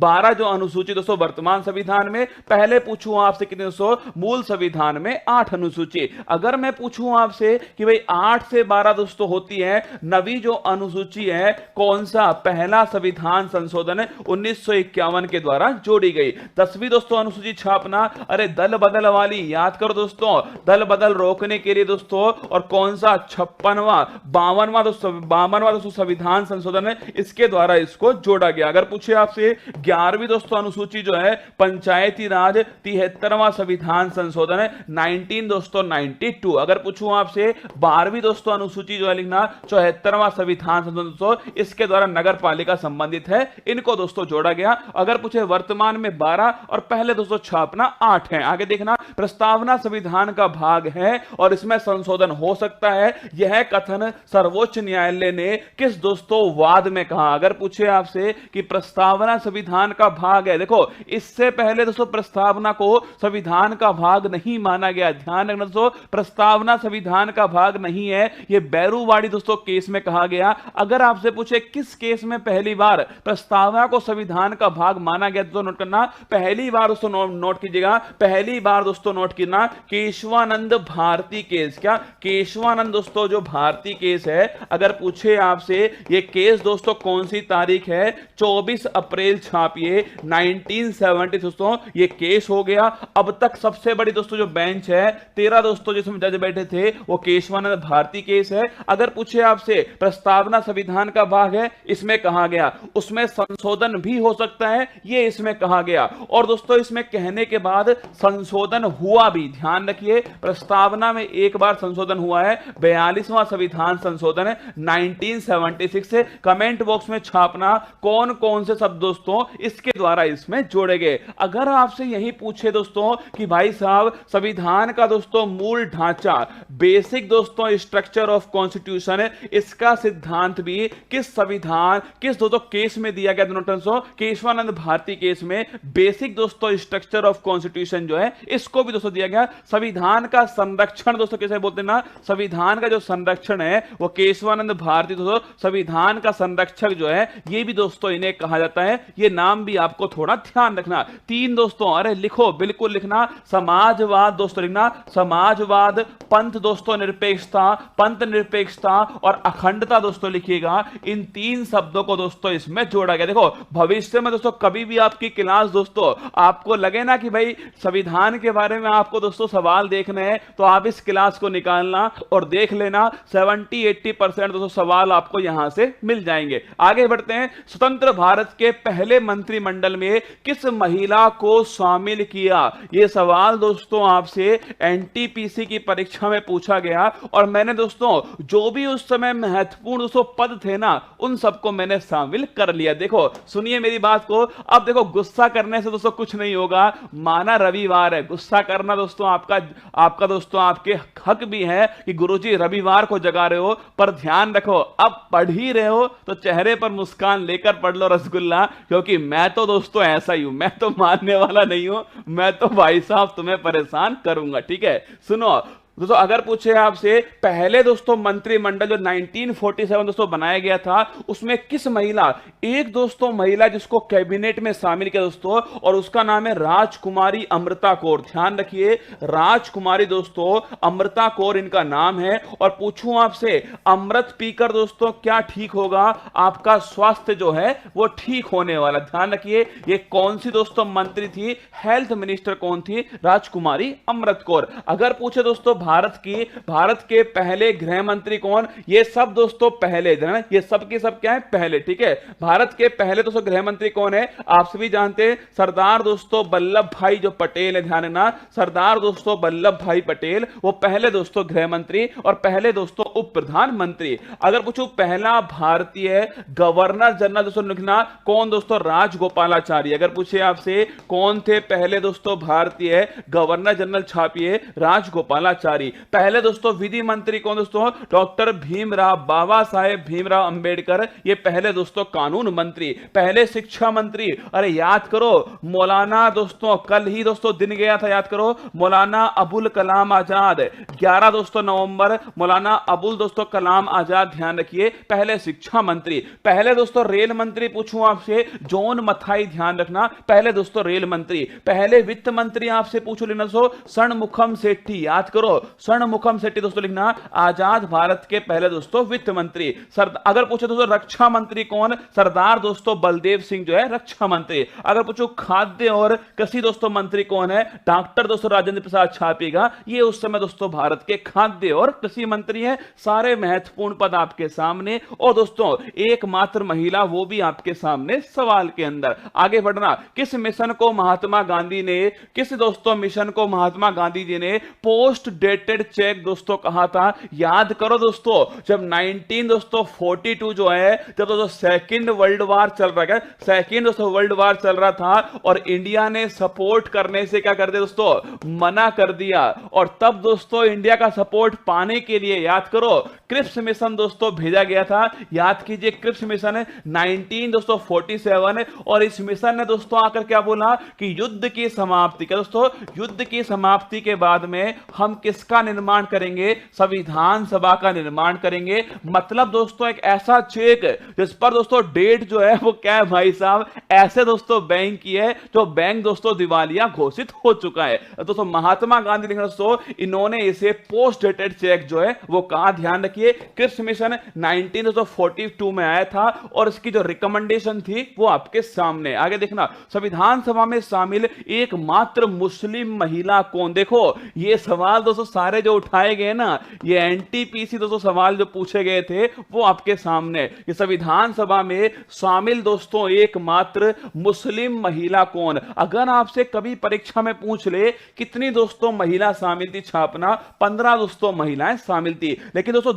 12 जो अनुसूची दोस्तों वर्तमान संविधान में। पहले पूछूं आपसे कितने दोस्तों, मूल संविधान में 8 अनुसूची। अगर मैं पूछूं आपसे कि भाई 8 से 12 दोस्तों होती है, नवी जो अनुसूची है कौन सा, पहला संविधान संशोधन 1951 के द्वारा जोड़ी गई। 10वीं दोस्तों अनुसूची छापना, अरे दल बदल वाली, याद करो दोस्तों, दल बदल रोकने के लिए दोस्तों। और कौन सा, 52वां दोस्तों संविधान संशोधन, इसके द्वारा इसको जोड़ा गया। अगर पूछे आपसे 11वीं दोस्तों अनुसूची जो है पंचायती राज, 73वां संविधान संशोधन 1992। अगर पूछूं आपसे 12वीं दोस्तों अनुसूची जो है लिखना, 74वां संविधान संशोधन दोस्तों, इसके द्वारा नगर पालिका संबंधित है, इनको दोस्तों जोड़ा गया। अगर पूछे वर्तमान में 12 और पहले दोस्तों छापना 8 है। आगे देखना, प्रस्तावना संविधान का भाग है और इसमें संशोधन हो सकता है, यह कथन सर्वोच्च न्यायालय ने किस दोस्तों वाद में कहा। अगर पूछे आपसे कि प्रस्तावना संविधान का भाग है, देखो इससे पहले दोस्तों प्रस्तावना को संविधान का भाग नहीं माना गया, ध्यान रखना दोस्तों, प्रस्तावना संविधान का भाग नहीं है, यह बैरूवाड़ी दोस्तों केस में कहा गया। अगर आपसे पूछे किस केस में पहली बार प्रस्तावना को संविधान का भाग माना गया, तो नोट करना, पहली बार दोस्तों नोट कीजिएगा, पहली बार दोस्तों नोट करना, केशवानंद भारती केस। क्या, केशवानंद दोस्तों जो भारती केस है, अगर पूछे आपसे ये केस दोस्तों कौन सी तारीख है, 24 अप्रैल छापिए 1970 दोस्तों ये केस हो गया। अब तक सबसे बड़ी दोस्तों जो बेंच है, 13 दोस्तों जिसमें जज बैठे थे, वो केशवानंद भारती केस है। अगर पूछे आपसे प्रस्तावना संविधान का भाग है, इसमें कहा गया उसमें संशोधन भी हो सकता है, ये इसमें कहा गया। और दोस्तों इसमें कहने के बाद संशोधन हुआ भी, ध्यान रखिए, प्रस्तावना में एक बार संशोधन हुआ है, 42वां संविधान संशोधन 1976 से। कमेंट बॉक्स में छापना कौन कौन से शब्द दोस्तों इसके द्वारा इसमें जोड़े गए। अगर आपसे यही पूछे दोस्तों कि भाई साहब संविधान का दोस्तों मूल ढांचा, बेसिक दोस्तों स्ट्रक्चर ऑफ कॉन्स्टिट्यूशन, इसका सिद्धांत भी किस संविधान, किस दोस्तों केस में दिया गया, दोस्तों केशवानंद भारती केस में बेसिक दोस्तों स्ट्रक्चर ऑफ कॉन्स्टिट्यूशन जो है इसको भी दोस्तों दिया गया। संविधान का संरक्षण दोस्तों कैसे बोलते हैं ना, संविधान का जो संरक्षण है वो केशवानंद भारती दोस्तों, संविधान का संरक्षक जो है ये भी दोस्तों इन्हें कहा जाता है। ये नाम भी आपको थोड़ा ध्यान रखना। 3 दोस्तों, अरे लिखो बिल्कुल लिखना समाजवाद दोस्तों, लिखना समाजवाद, पंथ दोस्तों निरपेक्षता, पंथ निरपेक्षता और अखंडता दोस्तों लिखिएगा। इन 3 शब्दों को दोस्तों इसमें जोड़ा गया। देखो भविष्य में दोस्तों कभी भी आपकी क्लास दोस्तों आपको लगे ना कि भाई संविधान के बारे में आपको दोस्तों सवाल देखने हैं, तो आप इस क्लास को निकालना और देख लेना, 70-80% दोस्तों सवाल आपको यहां से मिल जाएंगे। आगे बढ़ते हैं। स्वतंत्र भारत के पहले मंत्रिमंडल में किस महिला को शामिल किया? यह सवाल दोस्तों आपसे एनटीपीसी की परीक्षा में पूछा गया और मैंने दोस्तों जो भी उस समय महत्वपूर्ण दोस्तों पद थे ना, उन सबको मैंने शामिल कर लिया। देखो सुनिए मेरी बात को। अब देखो गुस्सा करने से दोस्तों कुछ नहीं होगा, माना रविवार है, गुस्सा करना दोस्तों आपका दोस्तों आपके हक भी है कि गुरुजी रविवार को जगा रहे हो, पर ध्यान रखो अब पढ़ ही रहे हो तो चेहरे पर मुस्कान लेकर पढ़ लो रसगुल्ला, क्योंकि मैं तो दोस्तों ऐसा ही हूं, मैं तो मानने वाला नहीं हूं, मैं तो भाई साहब तुम्हें परेशान करूंगा। ठीक है, सुनो दोस्तों, अगर पूछे आपसे पहले दोस्तों मंत्रिमंडल जो 1947 दोस्तों बनाया गया था, उसमें किस महिला, एक दोस्तों महिला जिसको कैबिनेट में शामिल किया दोस्तों, और उसका नाम है राजकुमारी अमृता कौर। ध्यान रखिए, राजकुमारी दोस्तों अमृता कौर इनका नाम है। और पूछूं आपसे अमृत पीकर दोस्तों क्या ठीक होगा? आपका स्वास्थ्य जो है वो ठीक होने वाला। ध्यान रखिए, ये कौन सी दोस्तों मंत्री थी? हेल्थ मिनिस्टर कौन थी? राजकुमारी अमृत कौर। अगर पूछे दोस्तों भारत के पहले गृह मंत्री कौन? ये सब दोस्तों पहले, ये सब के सब क्या है? पहले। ठीक है, भारत के पहले दोस्तों गृह मंत्री कौन है? आप सभी जानते हैं, सरदार दोस्तों वल्लभ भाई जो पटेल है। ध्यान रखना, सरदार दोस्तों वल्लभ भाई पटेल वो पहले दोस्तों गृह मंत्री और पहले दोस्तों उप प्रधानमंत्री। अगर पूछूं पहला भारतीय गवर्नर जनरल दोस्तों लिखना कौन दोस्तों? राजगोपालाचारी। अगर पूछे आपसे कौन थे पहले दोस्तों भारतीय गवर्नर जनरल, छापिए राजगोपालाचारी। पहले दोस्तों विधि मंत्री कौन दोस्तों? डॉक्टर भीमराव, बाबा साहेब भीमराव अंबेडकर, ये पहले दोस्तों कानून मंत्री। पहले शिक्षा मंत्री, अरे याद करो मौलाना दोस्तों, कल ही दोस्तों दिन गया था, याद करो, मौलाना अबुल कलाम आजाद। 11 दोस्तों नवंबर, मौलाना अबुल दोस्तों कलाम आजाद। ध्यान रखिए, पहले शिक्षा मंत्री। पहले दोस्तों रेल मंत्री पूछूं आपसे, जॉन मथाई। ध्यान रखना, पहले दोस्तों रेल मंत्री। पहले वित्त मंत्री आपसे पूछो लेना सो षणमुखम सेठी। याद करो, षणमुखम सेठी दोस्तों लिखना, आजाद भारत के पहले दोस्तों वित्त मंत्री। अगर पूछे दोस्तों रक्षा मंत्री कौन? सरदार दोस्तों बलदेव सिंह जो है रक्षा मंत्री। अगर पूछो खाद्य और कृषि दोस्तों मंत्री कौन है? डॉक्टर दोस्तों राजेंद्र प्रसाद छापेगा, ये उस समय दोस्तों भारत के खाद्य और कृषि मंत्री हैं। सारे महत्वपूर्ण पद आपके सामने, और दोस्तों एकमात्र महिला, वो भी आपके सामने सवाल के अंदर। आगे बढ़ना, किस मिशन को महात्मा गांधी ने, किस दोस्तों मिशन को महात्मा गांधी जी ने पोस्ट डेटेड चेक दोस्तों कहा था? याद करो दोस्तों, जब 1942 जो है, जब दोस्तों सेकंड वर्ल्ड वार चल रहा है, सेकंड दोस्तों वर्ल्ड वार चल रहा था और इंडिया ने सपोर्ट करने से क्या कर दिया दोस्तों? मना कर दिया। और तब दोस्तों इंडिया का सपोर्ट पाने के लिए, याद करो, क्रिप्स मिशन दोस्तों भेजा गया था। याद कीजिए, क्रिप्स मिशन है 1947, और इस मिशन ने दोस्तों आकर क्या बोला कि युद्ध की समाप्ति, क्या दोस्तों? युद्ध की समाप्ति के बाद में हम किसका निर्माण करेंगे? संविधान सभा का निर्माण करेंगे। मतलब दोस्तों एक ऐसा चेक जिस पर दोस्तों डेट जो है वो क्या है भाई साहब? ऐसे दोस्तों बैंक की है जो बैंक दोस्तों दिवालिया घोषित हो चुका है। दोस्तों महात्मा गांधी लिखना दोस्तों, इन्होंने इसे पोस्ट डेटेड चेक जो है वो कहा। ध्यान रखिए, क्रिप्स मिशन 1942 में आया था और इसकी जो रिकमेंडेशन थी वो आपके सामने। आगे देखना, संविधान सभा में शामिल एकमात्र मुस्लिम महिला कौन? देखो ये सवाल दोस्तों सारे जो उठाए गए ना, ये एनटीपीसी दोस्तों सवाल जो पूछे गए थे वो आपके सामने। ये संविधान सभा में शामिल दोस्तों एकमात्र मुस्लिम महिला कौन? अगर आपसे कभी परीक्षा में पूछ ले कितनी दोस्तों महिला शामिल थी, छापना 15 दोस्तों महिलाएं शामिल थी। लेकिन दोस्तों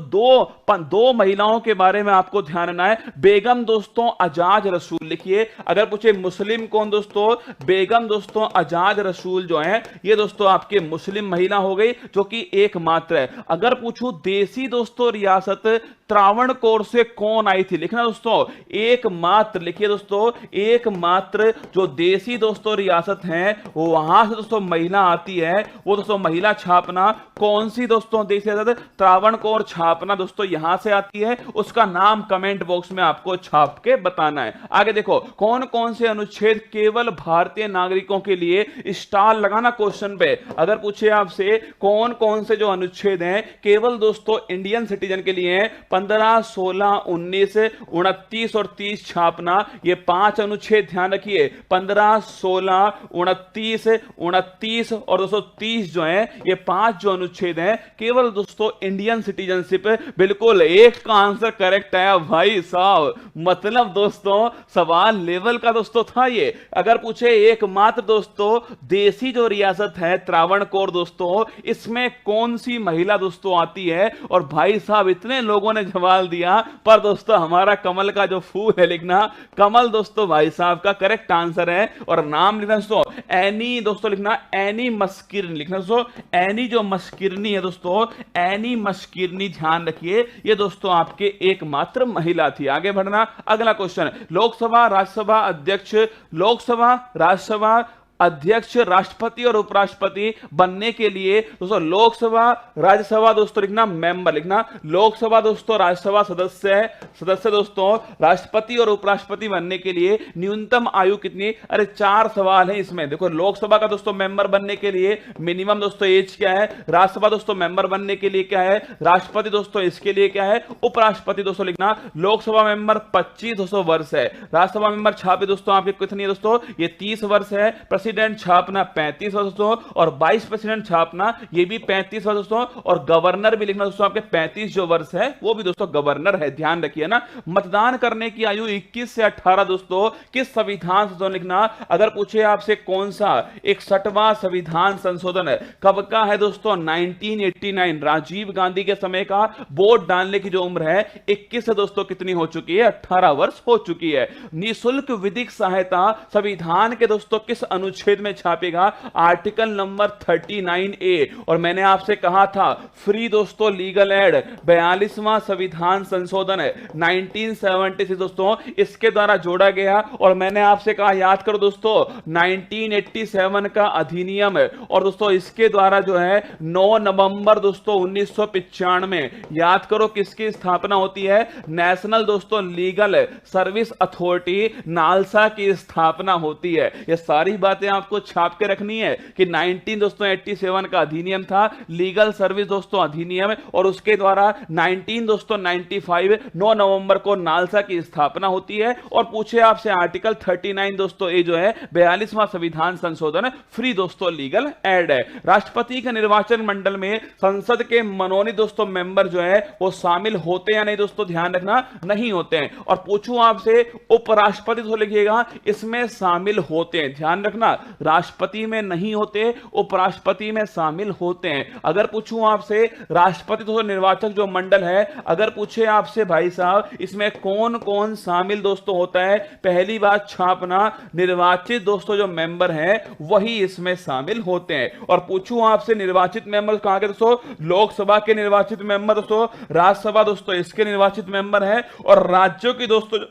दो महिलाओं के बारे में आपको ध्यान रखना है। बेगम दोस्तों आजाद रसूल लिखिए। अगर पूछे मुस्लिम कौन दोस्तों? बेगम दोस्तों आजाद रसूल जो है, ये दोस्तों आपके मुस्लिम महिला हो गई, जो कि एकमात्र है। अगर पूछूं देसी दोस्तों रियासत त्रावणकोर से कौन आई थी, लिखना दोस्तों एकमात्र, लिखिए दोस्तों एकमात्र जो देसी दोस्तों रियासत है वो वहां से दोस्तों महिला आती है, वो दोस्तों महिला छापना कौन सी दोस्तों देसी रियासत, त्रावणकोर छापना दोस्तों यहां से आती है, उसका नाम कमेंट बॉक्स में आपको छाप के बताना है। आगे देखो कौन कौन से अनुच्छेद केवल भारतीय नागरिकों के लिए, स्टार लगाना क्वेश्चन पे, अगर पूछे आपसे कौन कौन से जो अनुच्छेद हैं केवल दोस्तों इंडियन सिटीजन के लिए हैं, 15, 16, 19, 29 और 30 छापना, ये 5 अनुच्छेद ध्यान रखिए, 15, 16, 29, 29 और 230 जो है ये 5 जो अनुच्छेद हैं केवल दोस्तों इंडियन सिटीजनशिप। बिल्कुल एक का आंसर करेक्ट है भाई साहब, मतलब दोस्तों सवाल लेवल का दोस्तों था ये। अगर पूछे एकमात्र दोस्तों देसी जो रियासत है त्रावणकोर दोस्तों, इसमें कौन सी महिला दोस्तों आती है, और भाई साहब इतने लोगों ने जवाब दिया, पर दोस्तों हमारा कमल का जो फूल है लिखना, कमल दोस्तों भाई साहब का करेक्ट आंसर है। और नाम लिखना दोस्तों एनी, दोस्तों लिखना एनी मस्किरनी, लिखना दोस्तों एनी जो मस्किरनी है दोस्तों, एनी मस्किरनी ध्यान रखिए, ये दोस्तों आपके एकमात्र महिला थी। आगे बढ़ना, अगला क्वेश्चन, लोकसभा राज्यसभा अध्यक्ष, लोकसभा राज्यसभा अध्यक्ष, राष्ट्रपति और उपराष्ट्रपति बनने के लिए दोस्तों लोकसभा राज्यसभा दोस्तों लिखना मेंबर, लिखना लोकसभा दोस्तों राज्यसभा सदस्य दोस्तों, राष्ट्रपति और उपराष्ट्रपति बनने के लिए न्यूनतम आयु कितनी, अरे 4 सवाल है इसमें। देखो लोकसभा का दोस्तों मेंबर बनने के लिए मिनिमम दोस्तों एज क्या है, राज्यसभा दोस्तों मेंबर बनने के लिए क्या है, राष्ट्रपति दोस्तों इसके लिए क्या है, उपराष्ट्रपति दोस्तों लिखना लोकसभा मेंबर 25 दोस्तों वर्ष है, राज्यसभा मेंबर छापे दोस्तों आपके कितनी है दोस्तों, ये 30 वर्ष है, प्रेसिडेंट छापना 35 वर्ष दोस्तों, और वाइस प्रेसिडेंट छापना ये भी 35 वर्ष दोस्तों, और गवर्नर भी लिखना दोस्तों आपके 35 जो वर्ष है वो भी दोस्तों गवर्नर है, ध्यान रखिए ना। मतदान करने की आयु 21 से 18 दोस्तों किस संविधान संशोधन लिखना, अगर पूछे आपसे कौन सा 61वां संविधान संशोधन है, कब का है दोस्तों, 1989, राजीव गांधी के समय का। वोट डालने की जो उम्र है 21 से दोस्तों कितनी हो चुकी है, 18 वर्ष हो चुकी है। निःशुल्क विधिक सहायता संविधान के दोस्तों किस अनुच्छेद में छापेगा, आर्टिकल नंबर 39A। और मैंने आपसे कहा था फ्री दोस्तों लीगल एड, 42वां संविधान संशोधन है 1976 दोस्तों, इसके द्वारा जोड़ा गया। और मैंने आपसे कहा याद करो दोस्तों 1987 का अधिनियम है, और दोस्तों इसके द्वारा जो है 9 नवंबर दोस्तों 1995 याद करो किसकी स्थापना होती है, नेशनल दोस्तों लीगल सर्विस अथॉरिटी नालसा की स्थापना होती है। ये सारी बातें आपको छाप के रखनी है कि 1987 का अधिनियम था लीगल सर्विस दोस्तों अधिनियम, और उसके द्वारा 1995 9 नवंबर को नालसा की स्थापना होती है। और पूछे आपसे आर्टिकल 39 दोस्तों ये जो है 42वां संविधान संशोधन फ्री दोस्तों लीगल एड है। राष्ट्रपति के निर्वाचन मंडल में संसद के मनोनीत दोस्तों मेंबर जो है वो शामिल होते हैं या नहीं दोस्तों, ध्यान रखना नहीं होते हैं। और पूछूं आपसे उपराष्ट्रपति तो लिखिएगा इसमें शामिल होते हैं, ध्यान रखना राष्ट्रपति में नहीं होते, उपराष्ट्रपति में शामिल होते हैं। अगर पूछूं आपसे राष्ट्रपति तो निर्वाचक जो मंडल है, अगर पूछे आपसे भाई साहब इसमें कौन कौन शामिल दोस्तों होता है, पहली बात छापना निर्वाचित दोस्तों जो मेंबर हैं वही इसमें शामिल होते हैं। और पूछूं आपसे निर्वाचित मेंबर कहां के दोस्तों, लोकसभा के निर्वाचित मेंबर दोस्तों, राज्यसभा दोस्तों इसके निर्वाचित मेंबर है, और राज्यों की दोस्तों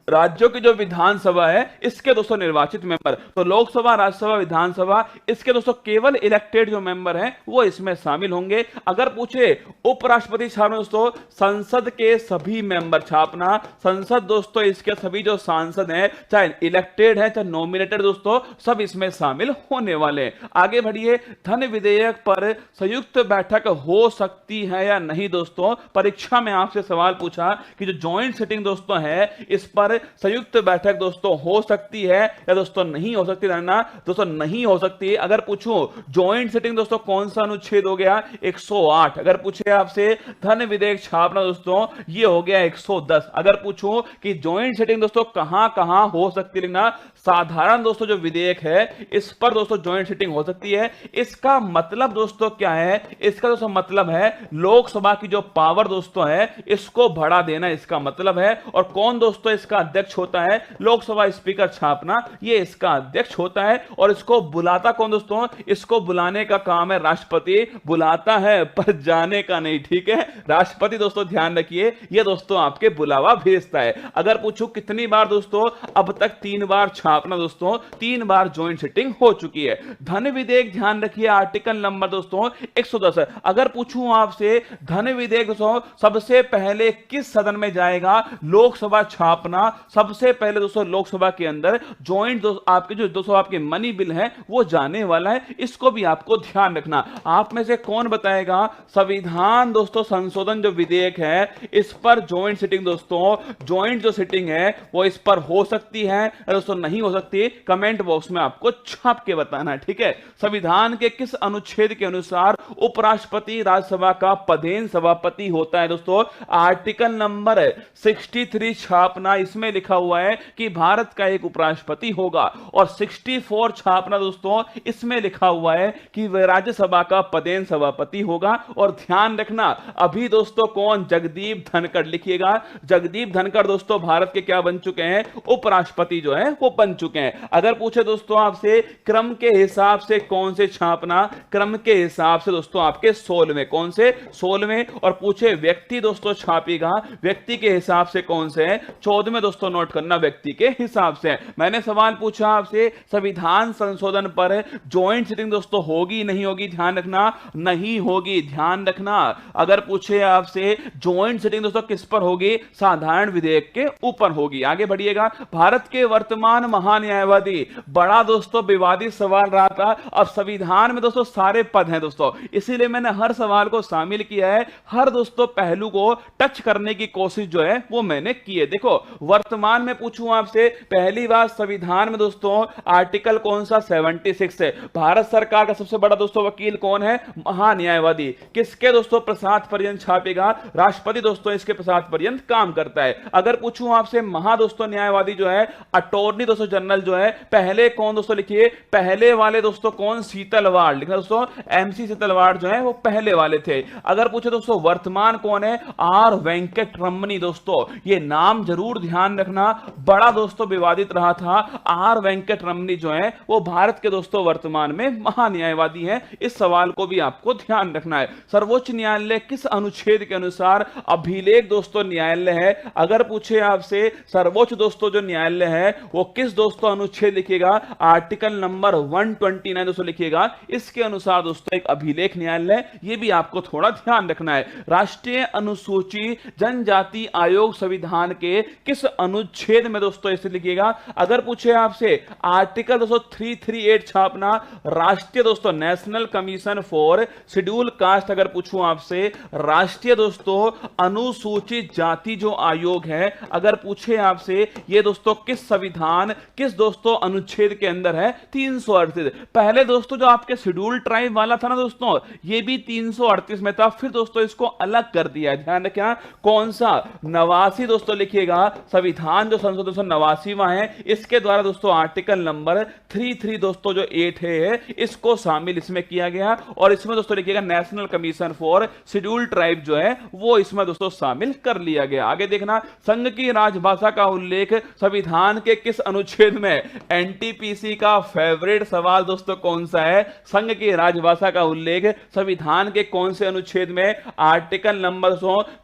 राज्यों की जो विधानसभा है इसके दोस्तों निर्वाचित मेंबर। तो लोकसभा, राज्यसभा, विधानसभा इसके दोस्तों केवल इलेक्टेड जो मेंबर हैं वो इसमें शामिल होंगे। अगर पूछे उपराष्ट्रपति छापना दोस्तों, संसद के सभी मेंबर छापना, संसद दोस्तों इसके सभी जो सांसद हैं चाहे इलेक्टेड है चाहे नॉमिनेटेड दोस्तों सब इसमें शामिल होने वाले हैं। आगे बढ़िए, धन विधेयक पर संयुक्त बैठक हो सकती है या नहीं दोस्तों, परीक्षा में आपसे सवाल पूछा कि जो ज्वाइंट सिटिंग दोस्तों है इस पर संयुक्त बैठक दोस्तों हो सकती है या दोस्तों नहीं हो सकती, रहना दोस्तों नहीं हो सकती। अगर पूछूं ज्वाइंट सिटिंग दोस्तों कौन सा अनुच्छेद हो गया, 108। अगर पूछे आपसे धन विधेयक छापना दोस्तों ये हो गया 110। अगर पूछूं कि ज्वाइंट सिटिंग दोस्तों कहां कहां हो सकती है, लिखना साधारण दोस्तों जो विधेयक है इस पर दोस्तों ज्वाइंट सिटिंग हो सकती है। इसका मतलब दोस्तों क्या है, इसका दोस्तों मतलब है लोकसभा की जो पावर दोस्तों है इसको बढ़ा देना इसका मतलब है। और कौन दोस्तों इसका अध्यक्ष होता है, लोकसभा स्पीकर छापना ये इसका अध्यक्ष होता है। और इसको बुलाता कौन दोस्तों, इसको बुलाने का काम है राष्ट्रपति, बुलाता है पर जाने का नहीं, ठीक है। राष्ट्रपति दोस्तों ध्यान रखिए, ये दोस्तों आपके बुलावा भेजता है। अगर पूछूं कितनी बार दोस्तों, अब तक 3 बार छापना दोस्तों, 3 बार ज्वाइंट सिटिंग हो चुकी है। धन विधेयक ध्यान रखिए, आर्टिकल नंबर दोस्तों 110 है। अगर पूछूं आपसे धन विधेयक दोस्तों सबसे पहले किस सदन में जाएगा, लोकसभा छापना, सबसे पहले दोस्तों लोकसभा के अंदर ज्वाइंट आपके जो दोस्तों आपके मनी बिल है वो जाने वाला है, इसको भी आपको ध्यान रखना। आप में से कौन बताएगा संविधान दोस्तों संशोधन जो विधेयक है इस पर ज्वाइंट सिटिंग दोस्तों, ज्वाइंट जो सिटिंग है वो इस पर हो सकती है दोस्तों, नहीं हो सकती, कमेंट बॉक्स में आपको छाप के बताना है, ठीक है। संविधान के किस अनुच्छेद के अनुसार उपराष्ट्रपति राज्यसभा का पदेन सभापति होता है दोस्तों, आर्टिकल नंबर 63 छापना, इसमें लिखा हुआ है कि भारत का एक उपराष्ट्रपति होगा। और 64 छापना दोस्तों, इसमें लिखा हुआ है कि वह राज्यसभा का पदेन सभापति होगा। और ध्यान रखना अभी दोस्तों कौन, जगदीप धनखड़ लिखिएगा, जगदीप धनखड़ दोस्तों भारत के क्या बन चुके हैं, उपराष्ट्रपति जो है वो बन चुके हैं। अगर पूछे दोस्तों आपसे क्रम के हिसाब से कौन से छापना, क्रम के हिसाब से दोस्तों आपके 16वें, कौन से 16वें। और पूछे व्यक्ति दोस्तों छापेगा, व्यक्ति के हिसाब से कौन से है, 14वें दोस्तों नोट करना, व्यक्ति के हिसाब से। मैंने सवाल पूछा आपसे संविधान संशोधन पर ज्वाइंट सिटिंग दोस्तों होगी नहीं होगी, ध्यान रखना नहीं होगी, ध्यान रखना। अगर पूछे आपसे ज्वाइंट सिटिंग दोस्तों किस पर होगी, साधारण विधेयक के ऊपर होगी। आगे बढ़िएगा, भारत के वर्तमान महान्यायवादी, बड़ा दोस्तों विवादित सवाल रहा था। अब संविधान में दोस्तों सारे पद हैं दोस्तों, इसीलिए मैंने हर सवाल को शामिल किया है, हर दोस्तों पहलू को टच करने की कोशिश जो है वो मैंने की है। देखो वर्तमान में पूछूं आपसे, पहली बार संविधान में दोस्तों आर्टिकल कौन सा, 76 है। भारत सरकार का सबसे बड़ा दोस्तों वकील कौन है, महान्यायवादी, किसके दोस्तों प्रसाद पर्यंत छापेगा, राष्ट्रपति दोस्तों इसके प्रसाद पर्यंत काम करता है। अगर पूछूं आपसे महा दोस्तों न्यायवादी जो है, अटॉर्नी दोस्तों जनरल जो है, पहले कौन दोस्तों लिखिए, पहले वाले दोस्तों कौन, शीतलवाड़ लिखना दोस्तों, MC शीतलवाड़ जो है वो पहले वाले थे। अगर पूछे दोस्तों वर्तमान कौन है, R वेंकट रमनी दोस्तों, ये नाम जरूर ध्यान रखना, बड़ा दोस्तों विवादित रहा था। R वेंकट रमनी जो है वो भारत के दोस्तों वर्तमान में महान्यायवादी हैं, इस सवाल को भी आपको ध्यान रखना है। सर्वोच्च न्यायालय किस अनुच्छेद के अनुसार अभिलेख दोस्तों न्यायालय है, अगर पूछे आपसे सर्वोच्च दोस्तों जो न्यायालय है वो किस दोस्तों अनुच्छेद लिखिएगा, आर्टिकल नंबर 129 दोस्तों लिखिएगा, इसके अनुसार दोस्तों एक अभिलेख न्यायालय, ये भी आपको थोड़ा ध्यान रखना है। राष्ट्रीय अनुसूची जनजाति आयोग संविधान के किस अनुच्छेद में दोस्तों इसे लिखिएगा। अगर पूछे आपसे आर्टिकल दोस्तों 338 छापना, राष्ट्रीय दोस्तों national commission for schedule cast, अगर पूछूं आपसे राष्ट्रीय दोस्तों अनुसूचित जाति जो आयोग है, अगर पूछे आपसे ये दोस्तों किस संविधान किस दोस्तों अनुच्छेद के अंदर है, 338। पहले दोस्तों जो आपके शेड्यूल ट्राइब वाला था ना दोस्तों, ये भी 338 में था, फिर दोस्तों इसको अलग कर दिया है, ध्यान रखिए कौन सा, 89 दोस्तों लिखिएगा, संविधान जो संशोधन 89वां है, इसके द्वारा दोस्तों आर्टिकल नंबर 33 दोस्तों जो 8 है इसको शामिल इसमें किया गया। और इसमें दोस्तों लिखिएगा national commission for schedule tribe जो है वो इसमें दोस्तों शामिल कर लिया गया। आगे देखना, संघ की राजभाषा का उल्लेख संविधान के किस अनुच्छेद में, NTPC का फेवरेट सवाल दोस्तों कौन सा है, संघ की राजभाषा का उल्लेख संविधान के कौन से अनुच्छेद में, आर्टिकल नंबर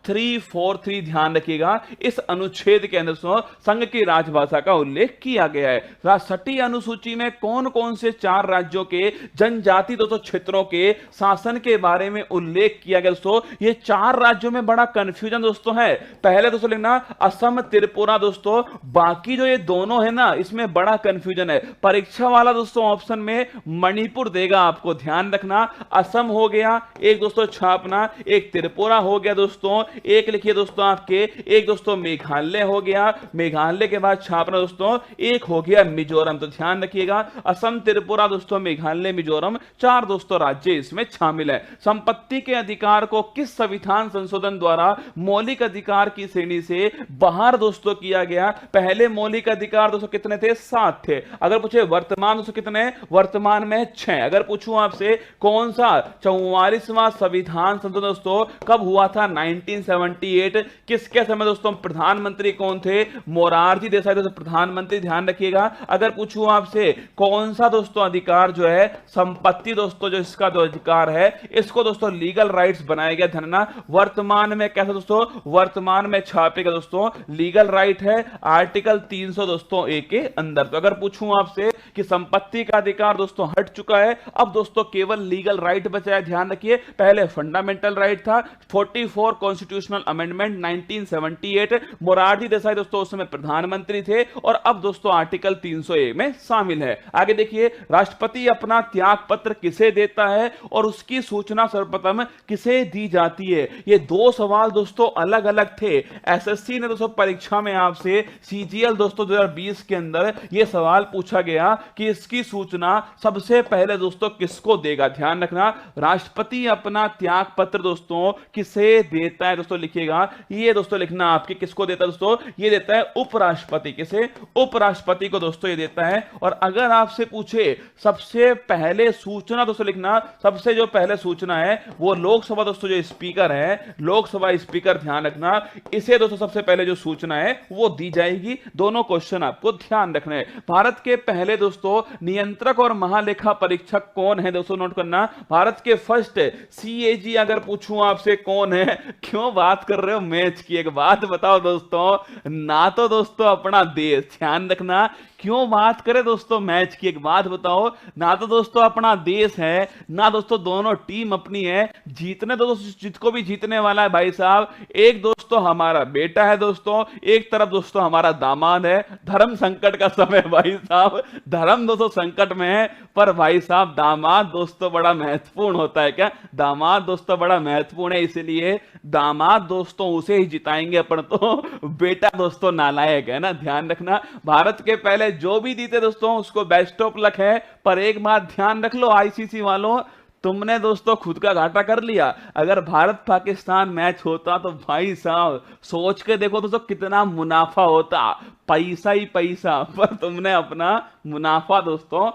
343, ध्यान रखिएगा इस अनुच्छेद के अंदर संघ की राजभाषा का उल्लेख किया गया है। छठी अनुसूची में कौन कौन से 4 राज्यों के जनजाति दोस्तों क्षेत्रों के शासन के बारे में उल्लेख किया गया दोस्तों, ये 4 राज्यों में बड़ा कंफ्यूजन दोस्तों है। पहले दोस्तों लिखना असम त्रिपुरा दोस्तों, बाकी जो ये दोनों है ना इसमें बड़ा कंफ्यूजन है। परीक्षा वाला दोस्तों ऑप्शन में मणिपुर देगा, आपको ध्यान रखना, असम हो गया एक दोस्तों छापना, एक त्रिपुरा हो गया दोस्तों, एक लिखिए दोस्तों आपके, एक दोस्तों मेघालय हो गया, मेघालय के बाद छापना दोस्तों एक हो गया मिजोरम। तो ध्यान रखिएगा असम त्रिपुरा दोस्तों मेघालय मिजोरम 4 दोस्तों राज्य इसमें शामिल है। संपत्ति के अधिकार को किस संविधान संशोधन द्वारा मौलिक अधिकार की श्रेणी से बाहर दोस्तों किया गया। पहले मौलिक अधिकार दोस्तों कितने थे, 7 थे। अगर पूछे वर्तमान दोस्तों कितने, वर्तमान में 6। अगर पूछूं आपसे कौन सा 44वां संविधान संशोधन दोस्तों कब हुआ था, 1978। किसके समय दोस्तों प्रधानमंत्री कौन थे, थे मोरारजी देसाई दोस्तों प्रधानमंत्री, ध्यान रखिएगा। अगर पूछूं आपसे कौन सा दोस्तों अधिकार जो है संपत्ति दोस्तों जो इसका जो अधिकार है इसको दोस्तों लीगल राइट्स बनाया गया, ध्यान रखना। वर्तमान में कैसा दोस्तों, वर्तमान में छापेगा दोस्तों लीगल राइट है आर्टिकल 300 दोस्तों ए के अंदर। तो अगर पूछूं आपसे कि संपत्ति का अधिकार दोस्तों हट चुका है, अब दोस्तों केवल लीगल राइट बचा है, ध्यान रखिए। पहले फंडामेंटल राइट था, 44 कॉन्स्टिट्यूशनल अमेंडमेंट 1978, मोरारजी देसाई दोस्तों उस समय प्रधानमंत्री थे, और अब दोस्तों आर्टिकल 300 ए में शामिल है। आगे देखिए, राष्ट्रपति अपना त्याग पत्र किसे देता है और उसकी सूचना सर्वप्रथम किसे दी जाती है? ये दो सवाल दोस्तों अलग अलग थे। एसएससी ने दोस्तों परीक्षा में आपसे सीजीएल दोस्तों 2020 के अंदर यह सवाल पूछा गया कि इसकी सूचना सबसे पहले दोस्तों किसको देगा? ध्यान रखना, राष्ट्रपति अपना त्याग पत्र दोस्तों किसे देता है दोस्तों, लिखिएगा। ये दोस्तों लिखना आपके किसको देता है दोस्तों, ये देता है उपराष्ट्रपति। किसे? उपराष्ट्रपति को दोस्तों ये देता है। और अगर आपसे पूछे सबसे पहले सूचना दोस्तों लिखना, सबसे जो पहले सूचना है वो लोकसभा दोस्तों जो स्पीकर है, लोकसभा स्पीकर, ध्यान रखना, इसे दोस्तों सबसे पहले जो सूचना है वो दी जाएगी। दोनों क्वेश्चन आपको ध्यान रखने हैं। भारत के पहले दोस्तों नियंत्रक और महालेखा परीक्षक कौन है दोस्तों, नोट करना। भारत के फर्स्ट सीएजी अगर पूछूं आपसे कौन है, क्यों बात कर रहे हो मैच की, एक बात बताओ दोस्तों, ना तो दोस्तों अपना देश, ध्यान रखना, क्यों बात करें दोस्तों मैच की, एक बात बताओ, ना तो दोस्तों अपना देश है, ना दोस्तों दोनों टीम अपनी है। जीतने तो दोस्तों जिसको भी जीतने वाला है भाई साहब, एक दोस्तों हमारा बेटा है दोस्तों, एक तरफ दोस्तों हमारा दामाद है। धर्म संकट का समय भाई साहब, धर्म दोस्तों संकट में है, पर भाई साहब दामाद दोस्तों बड़ा महत्वपूर्ण होता है। क्या? दामाद दोस्तों बड़ा महत्वपूर्ण है, इसलिए दामाद दोस्तों उसे ही जिताएंगे अपन, तो बेटा दोस्तों नालायक है ना, ध्यान रखना। भारत के पहले जो भी जीते दोस्तों उसको बेस्ट ऑफ लक है, पर एक बात ध्यान रख लो आईसीसी वालों, तुमने दोस्तों खुद का घाटा कर लिया। अगर भारत पाकिस्तान मैच होता तो भाई साहब सोच के देखो दोस्तों कितना मुनाफा होता, पैसा ही पैसा, पर तुमने अपना मुनाफा दोस्तों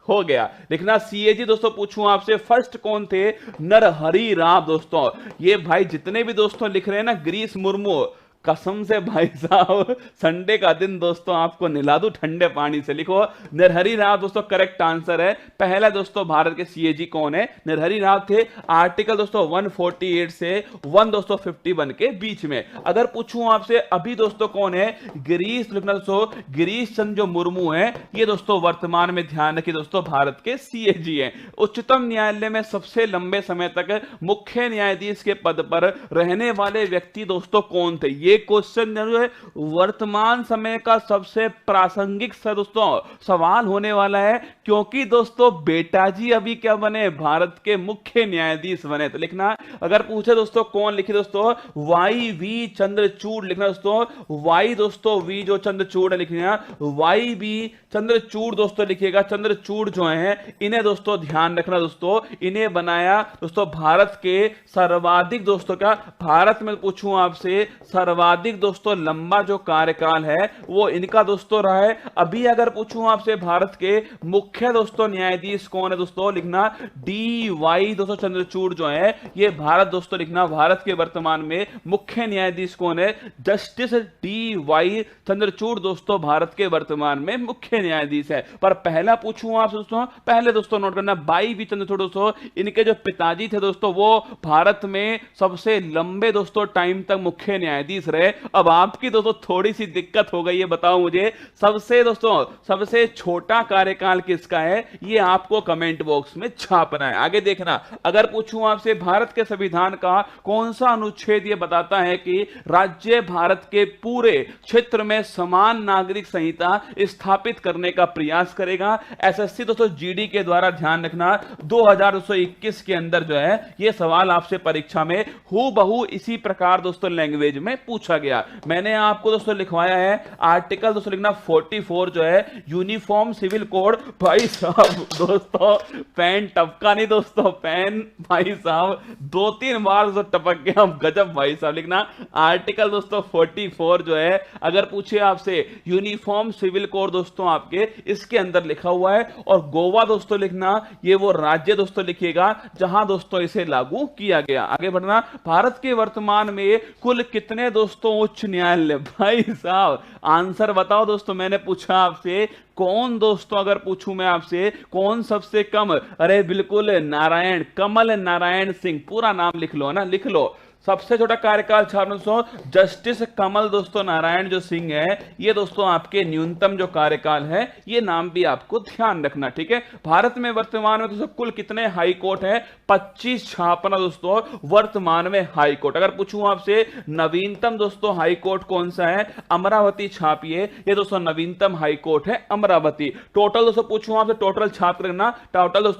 हो गया। लिखना सीएजी दोस्तों पूछूं आपसे फर्स्ट कौन थे? नरहरि राव दोस्तों। ये भाई जितने भी दोस्तों लिख रहे हैं ना गिरीश मुर्मू, कसम से भाई साहब संडे का दिन दोस्तों आपको निला दूं ठंडे पानी से, लिखो नरहरि राव दोस्तों करेक्ट आंसर है। पहला दोस्तों भारत के सीएजी कौन है? नरहरि राव थे। आर्टिकल दोस्तों 148 से 1 दोस्तों 51 के बीच में। अगर पूछूं आपसे अभी दोस्तों कौन है? गिरीश, लिखना दोस्तों गिरीश चंद्र जो मुर्मू है, ये दोस्तों वर्तमान में ध्यान रखिए दोस्तों भारत के सीएजी हैं। उच्चतम न्यायालय में सबसे लंबे समय तक मुख्य न्यायाधीश के पद पर रहने वाले व्यक्ति दोस्तों कौन थे? ये क्वेश्चन जो है वर्तमान समय का सबसे प्रासंगिक दोस्तों सवाल होने वाला है, क्योंकि दोस्तों बेटा जी अभी क्या बने? भारत के मुख्य न्यायाधीश बने। तो लिखना, अगर पूछे दोस्तों कौन, लिखिए दोस्तों वाई वी चंद्रचूड़, लिखना दोस्तों वाई दोस्तों वी जो चंद्रचूड़ है, लिखना वाई वी चंद्रचूड़ दोस्तों लिखिएगा। चंद्रचूड़ जो है इन्हें दोस्तों ध्यान रखना दोस्तों, इन्हें बनाया दोस्तों भारत के सर्वाधिक दोस्तों का, भारत में पूछूं आपसे सर्वाधिक दोस्तों लंबा जो कार्यकाल है वो इनका दोस्तों रहा है। अभी अगर पूछूं आपसे भारत के मुख्य दोस्तों न्यायाधीश कौन है दोस्तों, लिखना डी वाई दोस्तों चंद्रचूड़ जो है, ये भारत दोस्तों लिखना, भारत के वर्तमान में मुख्य न्यायाधीश कौन है? जस्टिस डी वाई चंद्रचूड़ दोस्तों भारत के वर्तमान में मुख्य न्यायाधीश है। पर पहला पूछूं आपसे दोस्तों, पहले दोस्तों नोट करना वाई वी चंद्रचूड़ दोस्तों, इनके जो पिताजी थे दोस्तों वो भारत में सबसे लंबे दोस्तों टाइम तक मुख्य न्यायाधीश रहे। अब आपकी दोस्तों थोड़ी सी दिक्कत हो गई है, बताओ मुझे सबसे दोस्तों सबसे छोटा कार्यकाल किसका है? ये आपको कमेंट बॉक्स में छापना है। आगे देखना, अगर पूछूं आपसे भारत के संविधान का कौन सा अनुच्छेद ये बताता है कि राज्य भारत के पूरे क्षेत्र में समान नागरिक संहिता स्थापित करने का प्रयास करेगा? एसएससी दोस्तों जीडी के द्वारा, ध्यान रखना 2021 के अंदर जो है ये सवाल आपसे परीक्षा में हूबहू इसी प्रकार दोस्तों लैंग्वेज में पूछा गया। मैंने आपको दोस्तों लिखवाया है आर्टिकल दोस्तों लिखना 44 जो है यूनिफॉर्म सिविल कोड। भाई साहब दोस्तों पेन टपका नहीं दोस्तों, पेन भाई साहब 2-3 बार दोस्तों टपक गया, गजब भाई साहब। लिखना आर्टिकल दोस्तों 44 जो है, अगर पूछे आपसे यूनिफॉर्म सिविल कोड दोस्तों आपके इसके अंदर लिखा हुआ है। और गोवा दोस्तों लिखना ये वो राज्य दोस्तों लिखिएगा जहां दोस्तों इसे लागू किया गया। आगे बढ़ना, भारत के वर्तमान में कुल कितने दोस्तों दोस्तों उच्च न्यायालय? भाई साहब आंसर बताओ दोस्तों, मैंने पूछा आपसे कौन दोस्तों, अगर पूछूं मैं आपसे कौन सबसे कम, अरे बिल्कुल नारायण, कमल नारायण सिंह, पूरा नाम लिख लो ना, लिख लो। सबसे छोटा कार्यकाल छात्र दोस्तों जस्टिस कमल दोस्तों नारायण जो सिंह है, ये दोस्तों आपके न्यूनतम जो कार्यकाल है, ये नाम भी आपको ध्यान रखना, ठीक है। भारत में वर्तमान में दोस्तों कुल कितने हाई कोर्ट है? 25 छापना दोस्तों वर्तमान में हाई कोर्ट। अगर पूछूं आपसे नवीनतम दोस्तों हाई कोर्ट कौन सा है? अमरावती छापिए, ये दोस्तों नवीनतम हाई कोर्ट है अमरावती। टोटल दोस्तों पूछूं आपसे, टोटल छाप रखना, टोटल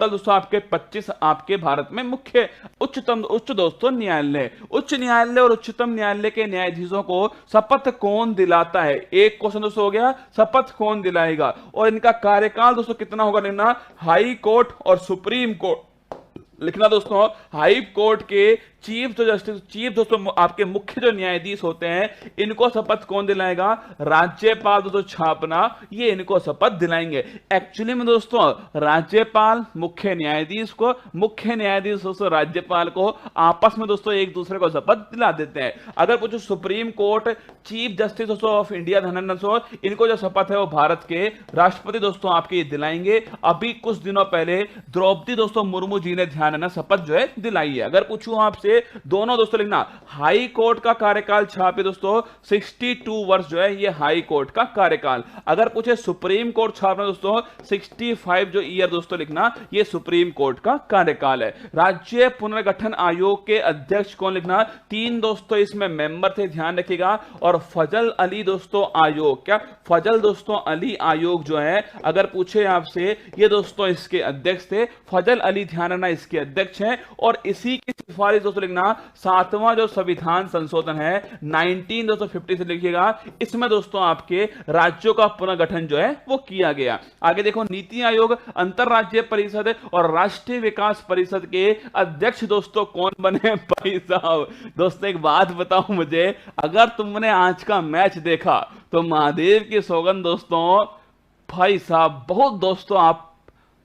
दोस्तों आपके 25 आपके भारत में मुख्य उच्च दोस्तों न्यायालय। उच्च न्यायालय और उच्चतम न्यायालय के न्यायाधीशों को शपथ कौन दिलाता है? एक क्वेश्चन दोस्तों हो गया, शपथ कौन दिलाएगा, और इनका कार्यकाल दोस्तों कितना होगा लिखना, हाई कोर्ट और सुप्रीम कोर्ट लिखना दोस्तों। हाई कोर्ट के चीफ दोस्तों आपके मुख्य जो न्यायाधीश होते हैं, इनको शपथ कौन दिलाएगा? राज्यपाल दोस्तों छापना, ये इनको शपथ दिलाएंगे। एक्चुअली में दोस्तों राज्यपाल मुख्य न्यायाधीश दोस्तों राज्यपाल को आपस में दोस्तों एक दूसरे को शपथ दिला देते हैं। अगर पूछो सुप्रीम कोर्ट चीफ जस्टिस दोस्तों ऑफ इंडिया दोस्तों, इनको जो शपथ है वो भारत के राष्ट्रपति दोस्तों आपके दिलाएंगे। अभी कुछ दिनों पहले द्रौपदी दोस्तों मुर्मू जी ने ध्यान ना शपथ जो है दिलाई है। अगर पूछूं आपसे दोनों दोस्तों लिखना, हाई कोर्ट का कार्यकाल छापे दोस्तों 62 वर्ष जो है ये हाई कोर्ट का कार्यकाल। अगर पूछे सुप्रीम कोर्ट छापना दोस्तों 65 जो ईयर दोस्तों लिखना, ये सुप्रीम कोर्ट का कार्यकाल है। राज्य पुनर्गठन आयोग के अध्यक्ष कौन लिखना? 3 दोस्तों इसमें मेंबर थे, ध्यान रखिएगा। और फजल अली दोस्तों आयोग, क्या फजल दोस्तों अली आयोग जो है, अगर पूछे आपसे, ये दोस्तों इसके अध्यक्ष थे, फजल अली ध्यान रखना इसके अध्यक्ष हैं। और इसी की सिफारिश दोस्तों लिखना 7वां जो संविधान संशोधन है 1950 से लिखिएगा, इसमें दोस्तों आपके राज्यों का पुनर्गठन जो है वो किया गया। आगे देखो, नीति आयोग, अंतरराज्यीय परिषद और राष्ट्रीय विकास परिषद के अध्यक्ष दोस्तों कौन बने? भाई साहब दोस्तों एक बात बताओ मुझे, अगर तुमने आज का मैच देखा तो महादेव की सौगंध दोस्तों, भाई साहब बहुत दोस्तों आप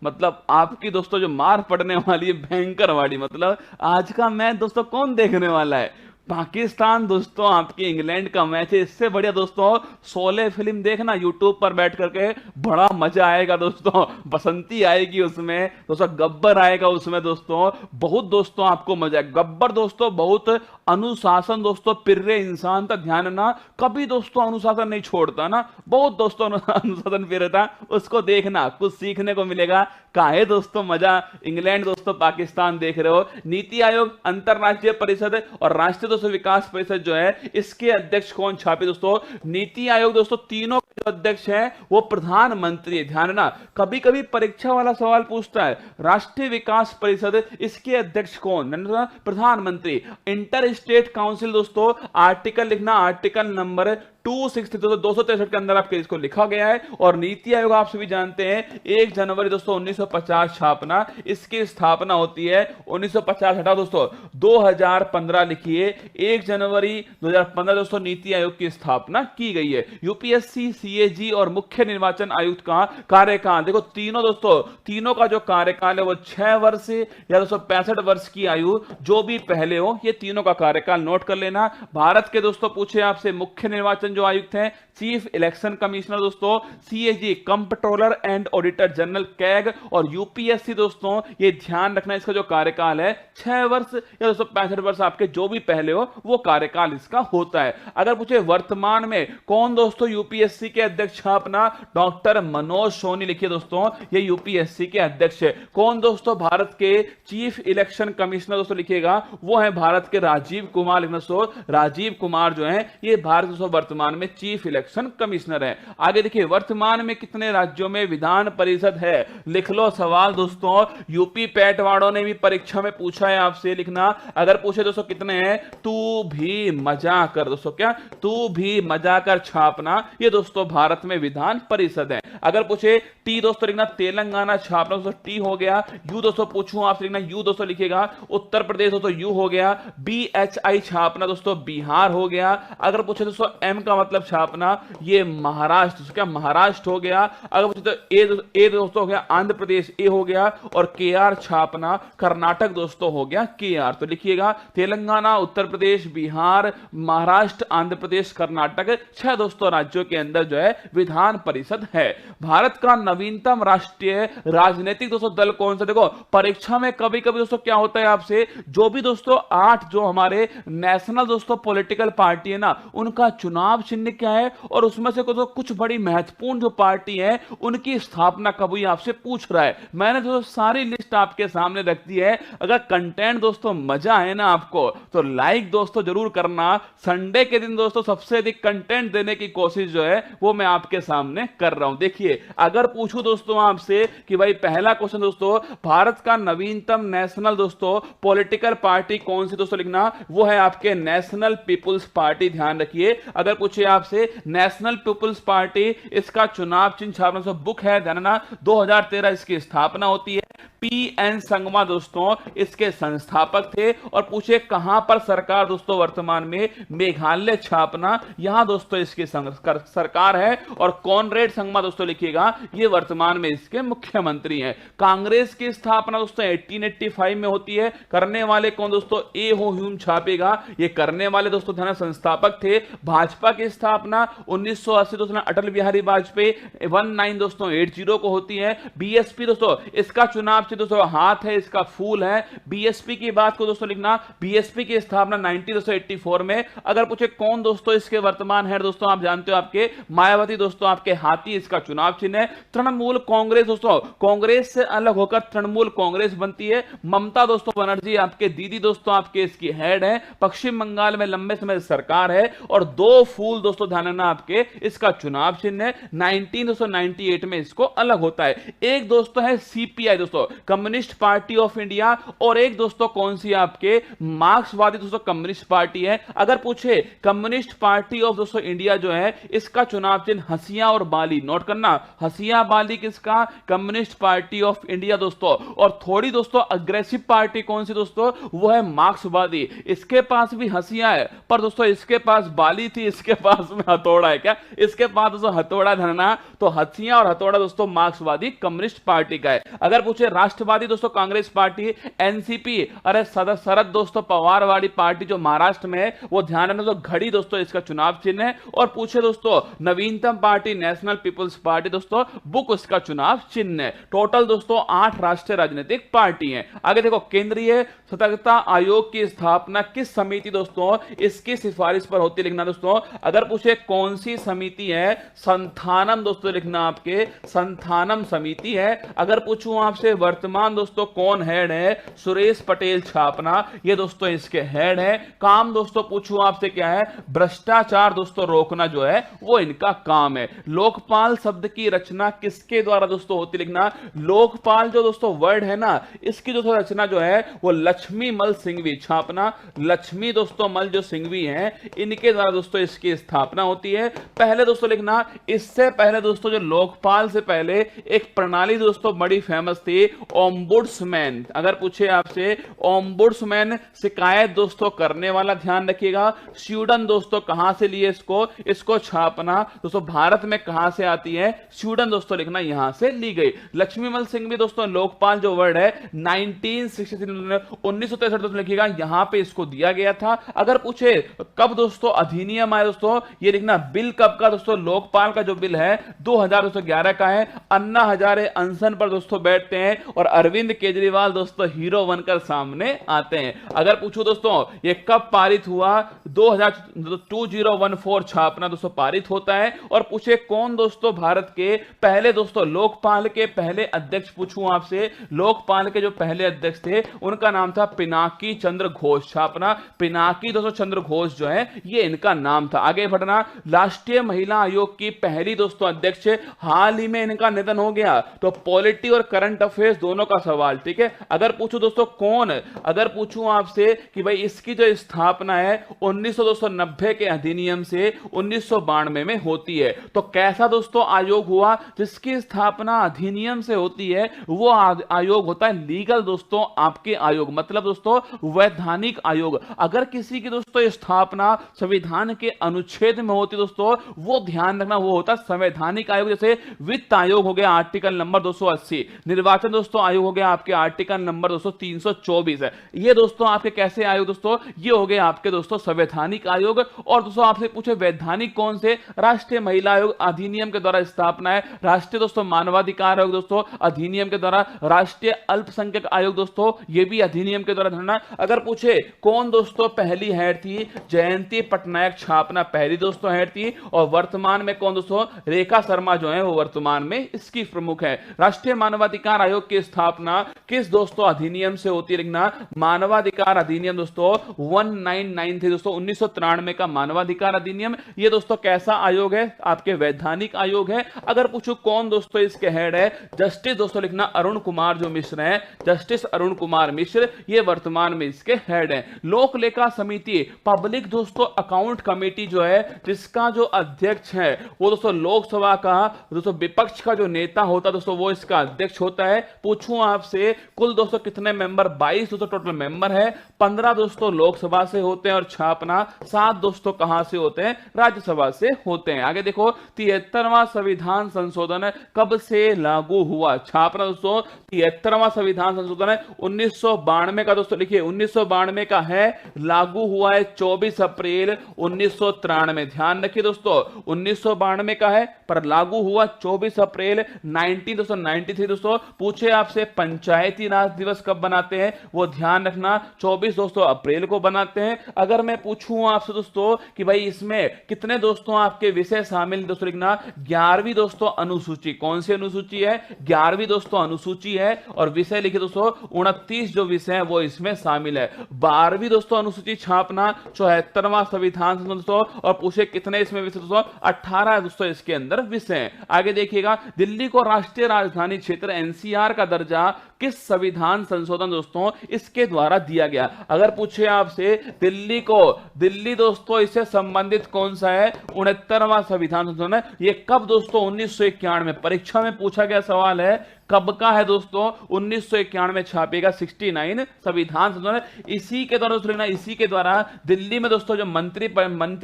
मतलब आपकी दोस्तों जो मार पड़ने वाली है भयंकर वाली, मतलब आज का मैच दोस्तों कौन देखने वाला है? पाकिस्तान दोस्तों आपकी इंग्लैंड का मैच है। इससे बढ़िया दोस्तों शोले फिल्म देखना यूट्यूब पर बैठ करके, बड़ा मजा आएगा दोस्तों। बसंती आएगी उसमें दोस्तों, गब्बर आएगा उसमें दोस्तों, बहुत दोस्तों आपको मजा है। गब्बर दोस्तों बहुत अनुशासन दोस्तों पिर्रे इंसान था, ध्यान ना, कभी दोस्तों अनुशासन नहीं छोड़ता ना, बहुत दोस्तों अनुशासन पिर्रे था, उसको देखना कुछ सीखने को मिलेगा। काहे दोस्तों मजा, इंग्लैंड दोस्तों पाकिस्तान देख रहे हो। नीति आयोग, अंतरराष्ट्रीय परिषद और राष्ट्रीय दोस्तों विकास परिषद जो है, इसके अध्यक्ष कौन छापे दोस्तों? नीति आयोग दोस्तों तीनों के जो अध्यक्ष हैं वो प्रधानमंत्री, ध्यान ना, कभी कभी परीक्षा वाला सवाल पूछता है। राष्ट्रीय विकास परिषद, इसके अध्यक्ष कौन? प्रधानमंत्री। इंटर स्टेट काउंसिल दोस्तों, आर्टिकल लिखना, आर्टिकल नंबर 263 के अंदर आपके इसको लिखा गया है। और नीति आयोग आप सभी जानते हैं 1 जनवरी दोस्तों 1950 छापना, इसकी स्थापना होती है 1950 हटा दोस्तों 2015 लिखिए, 1 जनवरी 2015 दोस्तों नीति आयोग की स्थापना की गई है। यूपीएससी, सीएजी और मुख्य निर्वाचन आयुक्त का कार्यकाल देखो, तीनों दोस्तों, तीनों का जो कार्यकाल है वो 6 वर्ष या 265 वर्ष की आयु जो भी पहले हो, ये तीनों का कार्यकाल नोट कर लेना। भारत के दोस्तों पूछे आपसे मुख्य निर्वाचन जो आयुक्त हैं, चीफ इलेक्शन कमिश्नर दोस्तों, CAG comptroller and auditor general CAG, और यूपीएससी दोस्तों ये ध्यान रखना इसका जो कार्यकाल है 6 वर्ष या 265 वर्ष आपके जो भी पहले हो वो कार्यकाल इसका होता है। अगर पूछे वर्तमान में कौन दोस्तों यूपीएससी के अध्यक्ष अपना, डॉक्टर मनोज सोनी लिखिए दोस्तों, ये यूपीएससी के अध्यक्ष है। कौन दोस्तों भारत के चीफ इलेक्शन कमिश्नर दोस्तों लिखिएगा, वो है भारत के राजीव कुमार लिखना दोस्तों, राजीव कुमार जो है ये भारत दोस्तों वर्तमान में चीफ इलेक्शन कमिश्नर है। आगे देखिए, वर्तमान में कितने राज्यों में विधान परिषद है? लिख लो सवाल दोस्तों, यूपी पैट वालों ने भी परीक्षा में पूछा है आपसे, लिखना। अगर पूछे दोस्तों कितने हैं, तू भी मजा कर दोस्तों, क्या तू भी मजा कर छापना, ये दोस्तों भारत में विधान परिषद है। अगर पूछे टी दोस्तों लिखना, तेलंगाना छापना दोस्तों टी हो गया। यू दोस्तों पूछूं आपसे लिखना, यू दोस्तों लिखेगा, उत्तर प्रदेश दोस्तों यू हो गया। BHI छापना दोस्तों बिहार हो गया। अगर पूछे दोस्तों एम का मतलब छापना, ये महाराष्ट्र, क्या महाराष्ट्र हो गया। अगर पूछे तो ए दोस्तों हो गया आंध्र प्रदेश, ए हो गया। और KR छापना कर्नाटक दोस्तों हो गया KR। तो लिखिएगा तेलंगाना, उत्तर प्रदेश, बिहार, महाराष्ट्र, आंध्र प्रदेश, कर्नाटक, 6 दोस्तों राज्यों के अंदर जो है विधान परिषद है। भारत का नवीनतम राष्ट्रीय राजनीतिक दोस्तों दल कौन सा? देखो परीक्षा में कभी कभी दोस्तों क्या होता है, आपसे जो भी दोस्तों 8 जो हमारे नेशनल दोस्तों पॉलिटिकल पार्टी है ना, उनका चुनाव चिन्ह क्या है, और उसमें से कुछ बड़ी महत्वपूर्ण जो पार्टी है उनकी स्थापना कब हुई आपसे पूछ रहा है। मैंने दोस्तों सारी लिस्ट आपके सामने रख दी है। अगर कंटेंट दोस्तों मजा है ना आपको, तो लाइक दोस्तों जरूर करना। संडे के दिन दोस्तों सबसे अधिक कंटेंट देने की कोशिश जो है वो मैं आपके सामने कर रहा हूं। देखिए अगर पूछूं दोस्तों आपसे कि भाई पहला क्वेश्चन दोस्तों, भारत का नवीनतम नेशनल दोस्तों पॉलिटिकल पार्टी कौन सी दोस्तों, लिखना वो है आपके नेशनल पीपुल्स पार्टी। ध्यान रखिए अगर पूछे आपसे नेशनल पीपुल्स पार्टी, इसका चुनाव चिन्ह छापना से बुक है, ध्यान रखना 2013 इसकी स्थापना होती है। पीएन संगमा दोस्तों इसके संस्थापक थे। और पूछे कहां पर सरकार दोस्तों वर्तमान में, मेघालय छापना, यहां दोस्तों इसकी सरकार है। और कॉनरेड संगमा दोस्तों लिखिएगा ये वर्तमान में इसके मुख्यमंत्री हैं। कांग्रेस की स्थापना दोस्तों 1885 में होती है। करने वाले कौन दोस्तों, ए हो ह्यूम छापेगा, ये करने वाले दोस्तों ध्यान संस्थापक थे। भाजपा की स्थापना 1980 दोस्तों अटल बिहारी वाजपेयी 19 दोस्तों 80 को होती है। बीएसपी दोस्तों इसका चुनाव दोस्तों हाथ है, इसका फूल है। बीएसपी की बात को दोस्तों लिखना, बीएसपी की स्थापना 1984 में। अगर पूछे कौन दोस्तों इसके वर्तमान है दोस्तों, आप जानते हो आपके मायावती दोस्तों, आपके हाथी इसका चुनाव चिन्ह है। तृणमूल कांग्रेस दोस्तों, कांग्रेस से अलग होकर तृणमूल कांग्रेस बनती है। ममता दोस्तों बनर्जी आपके दीदी दोस्तों आपके इसकी हेड है। पश्चिम बंगाल में लंबे समय सरकार है। और 2 फूल दोस्तों ध्यान रखना आपके इसका चुनाव चिन्ह है। 1998 में इसको अलग होता है। एक दोस्तों है सीपीआई दोस्तों, कम्युनिस्ट पार्टी ऑफ इंडिया। और एक दोस्तों कौन सी आपके मार्क्सवादी दोस्तों कम्युनिस्ट पार्टी है। अगर पूछे कम्युनिस्ट पार्टी ऑफ दोस्तों इंडिया जो है, इसका चुनाव चिन्ह हंसिया और बाली, नोट करना हंसिया बाली किसका, कम्युनिस्ट पार्टी ऑफ इंडिया दोस्तों। और थोड़ी दोस्तों अग्रेसिव पार्टी कौन सी दोस्तों, वो है मार्क्सवादी। इसके पास भी हंसिया है, पर दोस्तों इसके पास बाली थी, इसके पास में हथौड़ा है। क्या इसके पास दोस्तों हथौड़ा धरना, तो हंसिया और हथौड़ा दोस्तों मार्क्सवादी कम्युनिस्ट पार्टी का है। अगर पूछे राष्ट्रवादी दोस्तों कांग्रेस पार्टी, एनसीपी, अरे शरद दोस्तों पवार वाली पार्टी जो महाराष्ट्र में है, वो ध्यान रखना दोस्तों घड़ी दोस्तों इसका चुनाव चिन्ह है। और पूछे दोस्तों नवीनतम पार्टी नेशनल पीपुल्स पार्टी दोस्तों, बुक उसका चुनाव चिन्ह है। टोटल दोस्तों 8 राष्ट्रीय राजनीतिक पार्टी हैं। आगे देखो केंद्रीय सतर्कता आयोग की स्थापना किस समिति दोस्तों, इसकी सिफारिश पर होती, लिखना दोस्तों। अगर पूछे कौन सी समिति है, संथानम दोस्तों लिखना आपके संथानम समिति है। अगर पूछूं आपसे वर्तमान दोस्तों कौन हेड है, सुरेश पटेल छापना, ये दोस्तों इसके हेड है। काम दोस्तों पूछूं आपसे क्या है, भ्रष्टाचार दोस्तों रोकना जो है वो इनका काम है। लोकपाल शब्द की रचना किसके द्वारा दोस्तों होती, लिखना। लोकपाल जो दोस्तों वर्ड है ना, इसकी जो रचना जो है वो लक्ष्मी मल सिंघवी, छापना लक्ष्मी दोस्तों मल जो सिंघवी हैं, इनके द्वारा दोस्तों इसकी स्थापना होती है। पहले दोस्तों लिखना, इससे पहले दोस्तों जो लोकपाल से पहले एक प्रणाली दोस्तों बड़ी फेमस थी, ओम्बुड्समैन। अगर पूछे आपसे ओम्बुड्समैन शिकायत दोस्तों करने वाला, ध्यान रखिएगा। स्वीडन दोस्तों कहां से लिए इसको छापना दोस्तों, भारत में कहां से आती है, स्वीडन दोस्तों लिखना, यहां से ली गई। लक्ष्मीमल सिंह भी दोस्तों लोकपाल जो वर्ड है 1963 दोस्तों लिखिएगा, यहां पे इसको दिया गया था। अगर पूछे कब दोस्तों अधिनियम आया दोस्तों, ये लिखना बिल कब का दोस्तों, लोकपाल का जो बिल है 2011 का है। अन्ना हजारे अनशन पर दोस्तों बैठते हैं और अरविंद केजरीवाल दोस्तों हीरो बनकर सामने आते हैं। अगर पूछो दोस्तों ये कब पारित हुआ, 2014 छापना दोस्तों पारित होता है। और पूछे कौन दोस्तों भारत के पहले दोस्तों लोकपाल के पहले अध्यक्ष, पूछूं आपसे लोकपाल के जो पहले अध्यक्ष थे उनका नाम था पिनाकी चंद्र घोष, छापना पिनाकी दोस्तों चंद्र घोष जो है ये इनका नाम था। आगे बढ़ना, राष्ट्रीय महिला आयोग की पहली दोस्तों अध्यक्ष, हाल ही में इनका निधन हो गया। तो पॉलिटी और करंट अफेयर्स दोनों का सवाल, ठीक है। अगर पूछूं दोस्तों कौन, अगर पूछूं आपसे कि भाई इसकी जो स्थापना है 1990 के अधिनियम से 1992 में होती है, तो कैसा दोस्तों आयोग हुआ जिसकी स्थापना अधिनियम से होती है, वो आयोग होता है लीगल दोस्तों आपके आयोग, मतलब दोस्तों वैधानिक आयोग। अगर किसी की दोस्तों स्थापना संविधान के अनुच्छेद में होती दोस्तों, वो ध्यान रखना वो होता है संवैधानिक आयोग। जैसे वित्त आयोग हो गया आर्टिकल नंबर 280, निर्वाचन दोस्तों दोस्तों आयोग हो गया आपके आर्टिकल नंबर दोस्तों 324 है। ये दोस्तों आपके कैसे आयोग दोस्तों, ये हो गए आपके दोस्तों संवैधानिक आयोग। और दोस्तों आपसे पूछे वैधानिक कौन से, राष्ट्रीय महिला आयोग अधिनियम के द्वारा स्थापना है। राष्ट्रीय दोस्तों मानवाधिकार आयोग दोस्तों अधिनियम के द्वारा। राष्ट्रीय अल्पसंख्यक आयोग दोस्तों ये भी अधिनियम के द्वारा धरना। अगर पूछे कौन दोस्तों पहली हेड थी, जयंती पटनायक छापना पहली दोस्तों हेड थी। और वर्तमान में कौन दोस्तों, रेखा शर्मा जो है वो वर्तमान में इसकी प्रमुख है। राष्ट्रीय मानवाधिकार आयोग की स्थापना किस दोस्तों अधिनियम से होती है, लिखना मानवाधिकार अधिनियम दोस्तों 1993 दोस्तों 1993 का मानवाधिकार अधिनियम। ये दोस्तों कैसा आयोग है, आपके वैधानिक आयोग है। अगर पूछो कौन दोस्तों इसके हेड है, जस्टिस दोस्तों लिखना अरुण कुमार जो मिश्र हैं, जस्टिस अरुण कुमार मिश्र ये वर्तमान में इसके हेड है। लोक लेखा समिति पब्लिक दोस्तों अकाउंट कमेटी जो है, जिसका जो अध्यक्ष है वो दोस्तों लोकसभा का दोस्तों विपक्ष का जो नेता होता है दोस्तों वो इसका अध्यक्ष होता है। पूछूं आपसे कुल दोस्तों कितने मेंबर, 22 दोस्तों टोटल मेंबर है। 15 दोस्तों लोकसभा से होते हैं और छापना 7 दोस्तों कहां से होते हैं, राज्यसभा से होते हैं। आगे देखो 73वां संविधान संशोधन कब से लागू हुआ, छापना दोस्तों 73वां संविधान संशोधन है 1992 का दोस्तों, लिखिए 1992 का है, लागू हुआ है 24 अप्रैल 1993। ध्यान रखिए दोस्तों 1992 का है पर लागू हुआ 24 अप्रैल 1993 दोस्तों। पूछे आपसे पंचायती राज दिवस कब बनाते हैं, वो ध्यान रखना 24 दोस्तों अप्रैल को बनाते हैं। अगर मैं पूछूं आपसे दोस्तों कि भाई इसमें कितने दोस्तों आपके विषय शामिल दोस्तों, लिखना 11वीं दोस्तों अनुसूची। कौन सी अनुसूची है, 11वीं दोस्तों अनुसूची है। और विषय लिखे दोस्तों 29 जो विषय है वो इसमें शामिल है। 12वीं दोस्तों अनुसूची छापना 74वां संविधान दोस्तों। और पूछे कितने इसमें विषय दोस्तों, 18 दोस्तों इसके अंदर विषय हैं। आगे देखिएगा दिल्ली को राष्ट्रीय राजधानी क्षेत्र एनसीआर का दर्जा किस संविधान संशोधन दोस्तों इसके द्वारा दिया गया। अगर पूछे आपसे दिल्ली दोस्तों इससे संबंधित कौन सा है, 69वां संविधान संशोधन है। ये कब दोस्तों 1991 में परीक्षा में पूछा गया सवाल है, कब का है दोस्तों, 1991 में छापेगा 69 संविधान संशोधन। इसी के द्वारा दोस्तों, इसी के द्वारा दिल्ली में दोस्तों जो मंत्री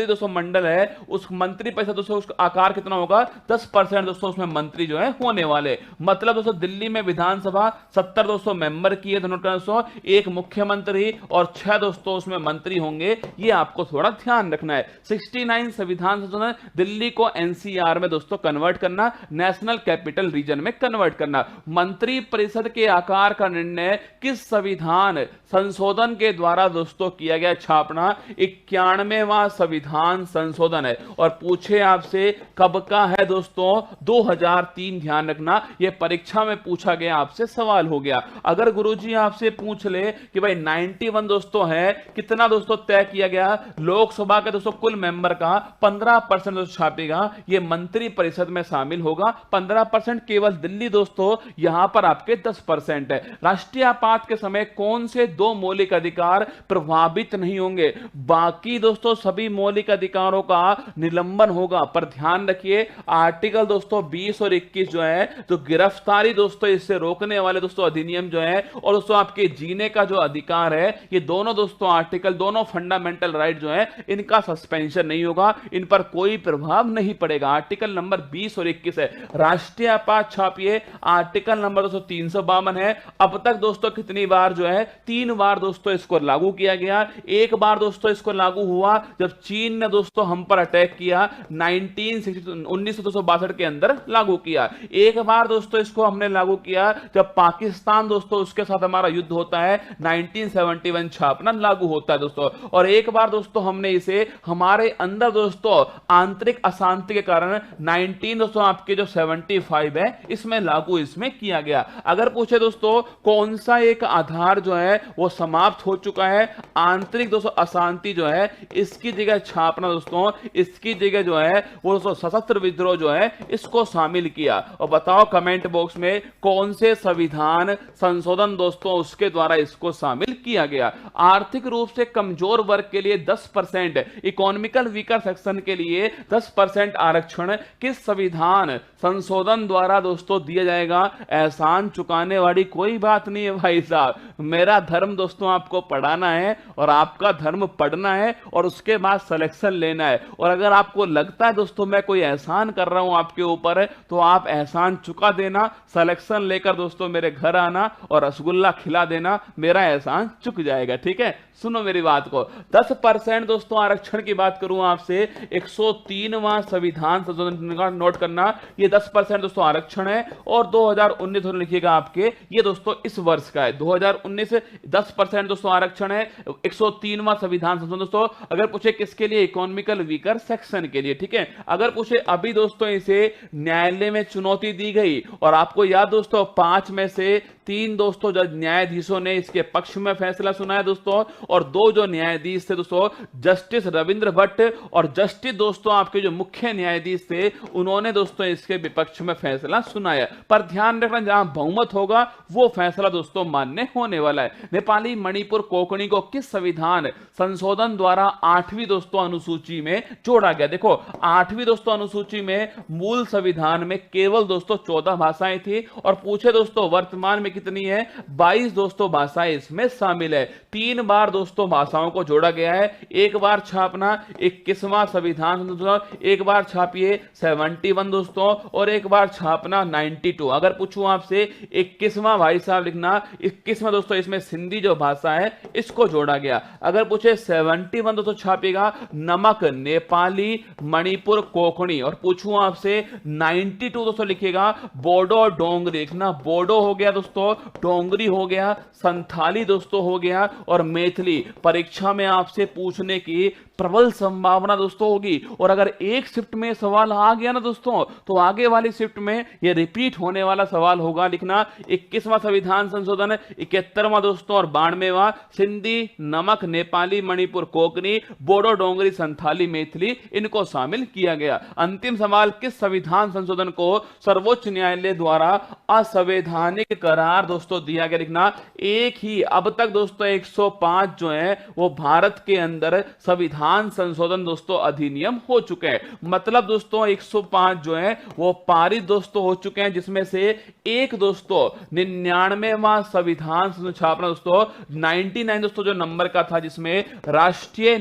दोस्तों मंडल है, उस मंत्री परिषद दोस्तों उसका आकार कितना होगा, 10% दोस्तों उसमें मंत्री जो है होने वाले। मतलब दोस्तों दिल्ली में विधानसभा 70 दोस्तों मेंबर की है दोस्तों, एक मुख्यमंत्री और 6 दोस्तों उसमें मंत्री होंगे। ये आपको थोड़ा ध्यान रखना है। 69 संविधान संशोधन दिल्ली को एनसीआर में दोस्तों कन्वर्ट करना, नेशनल कैपिटल रीजन में कन्वर्ट करना। मंत्री परिषद के आकार का निर्णय किस संविधान संशोधन के द्वारा दोस्तों किया गया, छापना 91वां संविधान संशोधन है। और पूछे आपसे कब का है दोस्तों, 2003। ध्यान रखना यह परीक्षा में पूछा गया आपसे सवाल हो गया। अगर गुरुजी आपसे पूछ ले कि भाई 91 दोस्तों है, कितना दोस्तों तय किया गया, लोकसभा के दोस्तों कुल मेंबर का 15% दोस्तों छापेगा, यह मंत्री परिषद में शामिल होगा। 15% केवल दिल्ली दोस्तों, यहां पर आपके 10% है। राष्ट्रीय आपात के समय कौन से 2 मौलिक अधिकार प्रभावित नहीं होंगे, बाकी दोस्तों सभी मौलिक अधिकारों का निलंबन होगा। पर ध्यान रखिए आर्टिकल दोस्तों 20 और 21 जो है, तो गिरफ्तारी दोस्तों इससे रोकने वाले दोस्तों अधिनियम जो है, और दोस्तों आपके जीने का जो अधिकार है, ये दोनों दोस्तों आर्टिकल, दोनों फंडामेंटल राइट जो है, इनका सस्पेंशन नहीं होगा, इन पर कोई प्रभाव नहीं पड़ेगा। आर्टिकल नंबर 20 और 21 है। राष्ट्रीय आपात छापिए आर्टिकल नंबर दोस्तों 352 है। अब तक दोस्तों कितनी बार जो है, 3 बार दोस्तों इसको लागू किया गया। एक बार दोस्तों इसको लागू हुआ जब चीन ने दोस्तों हम पर अटैक किया, 1962 के अंदर लागू किया। एक बार दोस्तों इसको हमने लागू किया जब पाकिस्तान दोस्तों उसके साथ हमारा युद्ध होता है, 1971 छापना लागू होता है दोस्तों। और एक बार दोस्तों हमने इसे हमारे अंदर दोस्तों आंतरिक अशांति के कारण 19 दोस्तों आपके जो 75 है इसमें लागू इसमें किया गया। अगर पूछे दोस्तों कौन सा एक आधार जो है वो समाप्त हो चुका है, आंतरिक दोस्तों अशांति जो है, इसकी जगह छापना दोस्तों, इसकी जगह जो है वो दोस्तों सशस्त्र विद्रोह जो है इसको शामिल किया। और बताओ कमेंट बॉक्स में कौन से संविधान संशोधन दोस्तों उसके द्वारा इसको शामिल किया गया। आर्थिक रूप से कमजोर वर्ग के लिए 10%, इकोनॉमिकल वीकर सेक्शन के लिए 10% आरक्षण किस संविधान संशोधन द्वारा दोस्तों दिया जाएगा, एहसान चुकाने वाली कोई बात नहीं है भाई साहब। मेरा धर्म दोस्तों आपको पढ़ाना है और आपका धर्म पढ़ना है और उसके बाद सिलेक्शन लेना है। और अगर आपको लगता है दोस्तों मैं कोई एहसान कर रहा हूं आपके ऊपर, तो आप एहसान चुका देना, सिलेक्शन लेकर दोस्तों मेरे घर आना और रसगुल्ला खिला देना, मेरा एहसान चुक जाएगा। ठीक है, सुनो मेरी बात को। 10% दोस्तों आरक्षण की बात करूं आपसे, 103वां संविधान संशोधन का नोट करना, ये 10% दोस्तों आरक्षण है और 2019 लिखिएगा आपके, ये दोस्तों इस वर्ष का है 2019। 10% दोस्तों आरक्षण है, 103वां संविधान संशोधन दोस्तों। अगर पूछे किसके लिए, इकोनॉमिकल वीकर सेक्शन के लिए। ठीक है, अगर पूछे अभी दोस्तों इसे न्यायालय में चुनौती दी गई और आपको याद दोस्तों 5 में से 3 दोस्तों जज न्यायाधीशों ने इसके पक्ष में फैसला सुनाया दोस्तों, और 2 जो न्यायाधीश थे दोस्तों जस्टिस रविंद्र भट्ट और जस्टिस दोस्तों आपके जो मुख्य न्यायाधीश थे, उन्होंने दोस्तों इसके विपक्ष में फैसला सुनाया। पर ध्यान रखना जहां बहुमत होगा वो फैसला दोस्तों मान्य होने वाला है। नेपाली मणिपुर कोंकणी को किस संविधान संशोधन द्वारा 8वीं दोस्तों अनुसूची में जोड़ा गया? देखो 8वीं दोस्तों अनुसूची में मूल संविधान में केवल दोस्तों 14 भाषाएं थी और पूछे दोस्तों वर्तमान में कितनी है, 22 दोस्तों भाषाएं इसमें शामिल है। 3 बार दोस्तों भाषाओं को जोड़ा गया है। एक बार छापना 21वां संविधान संशोधन, एक बार छापिए 71 दोस्तों और एक बार छापना 92। अगर पूछूं आपसे 21वां भाई साहब लिखना, 21वां दोस्तों इसमें सिंधी जो भाषा है इसको जोड़ा गया। अगर पूछे 71 दोस्तों छापेगा नमक नेपाली मणिपुर कोंकणी, और पूछूं आपसे 92 दोस्तों लिखिएगा बोडो और डोंगरी। लिखना बोडो हो गया दोस्तों, डोंगरी हो गया, संथाली दोस्तों हो गया और मैथिली। परीक्षा में आपसे पूछने की प्रबल संभावना दोस्तों होगी। और अगर एक शिफ्ट में सवाल आ गया ना दोस्तों, तो आगे वाली शिफ्ट में ये रिपीट होने वाला सवाल होगा। लिखना 21वां संविधान संशोधन, 71वां दोस्तों और 92वां सिंधी नमक नेपाली मणिपुर कोंकणी बोडो डोंगरी संथाली मैथिली इनको शामिल किया गया। अंतिम सवाल, किस संविधान संशोधन को सर्वोच्च न्यायालय द्वारा असंवैधानिक करार दोस्तों दिया गया? लिखना एक ही, अब तक दोस्तों 105 जो है वो भारत के अंदर संविधान संशोधन दोस्तों अधिनियम हो चुके हैं। मतलब दोस्तों 105 जो है वो पारित दोस्तों हो चुके हैं, जिसमें से एक दोस्तों 99वां संविधान छापना दोस्तों 99 दोस्तों जो नंबर का था, जिसमें राष्ट्रीय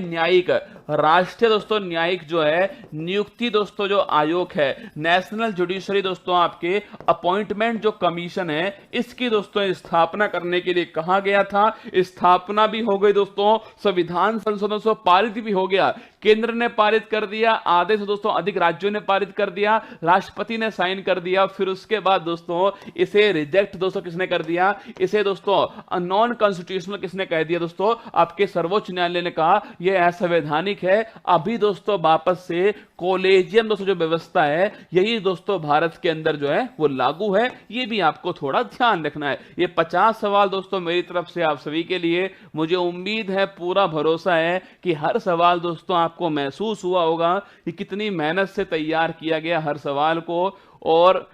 दोस्तों न्यायिक जो है नियुक्ति दोस्तों जो आयोग है, नेशनल जुडिशरी दोस्तों आपके अपॉइंटमेंट जो कमीशन है, इसकी दोस्तों स्थापना करने के लिए कहा गया था। स्थापना भी हो गई दोस्तों, संविधान संशोधन से पारित भी हो गया। केंद्र ने पारित कर दिया, आधे से दोस्तों अधिक राज्यों ने पारित कर दिया, राष्ट्रपति ने साइन कर दिया। फिर उसके बाद दोस्तों इसे रिजेक्ट दोस्तों किसने कर दिया, इसे दोस्तों नॉन कॉन्स्टिट्यूशनल किसने कह दिया दोस्तों, आपके सर्वोच्च न्यायालय ने कहा यह असंवैधानिक है। अभी दोस्तों वापस से कॉलेजियम दोस्तों जो व्यवस्था है, यही दोस्तों भारत के अंदर जो है वो लागू है। ये भी आपको थोड़ा ध्यान रखना है। ये 50 सवाल दोस्तों मेरी तरफ से आप सभी के लिए, मुझे उम्मीद है, पूरा भरोसा है कि हर सवाल दोस्तों आपको महसूस हुआ होगा कि कितनी मेहनत से तैयार किया गया हर सवाल को। और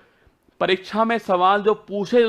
परीक्षा में सवाल जो पूछे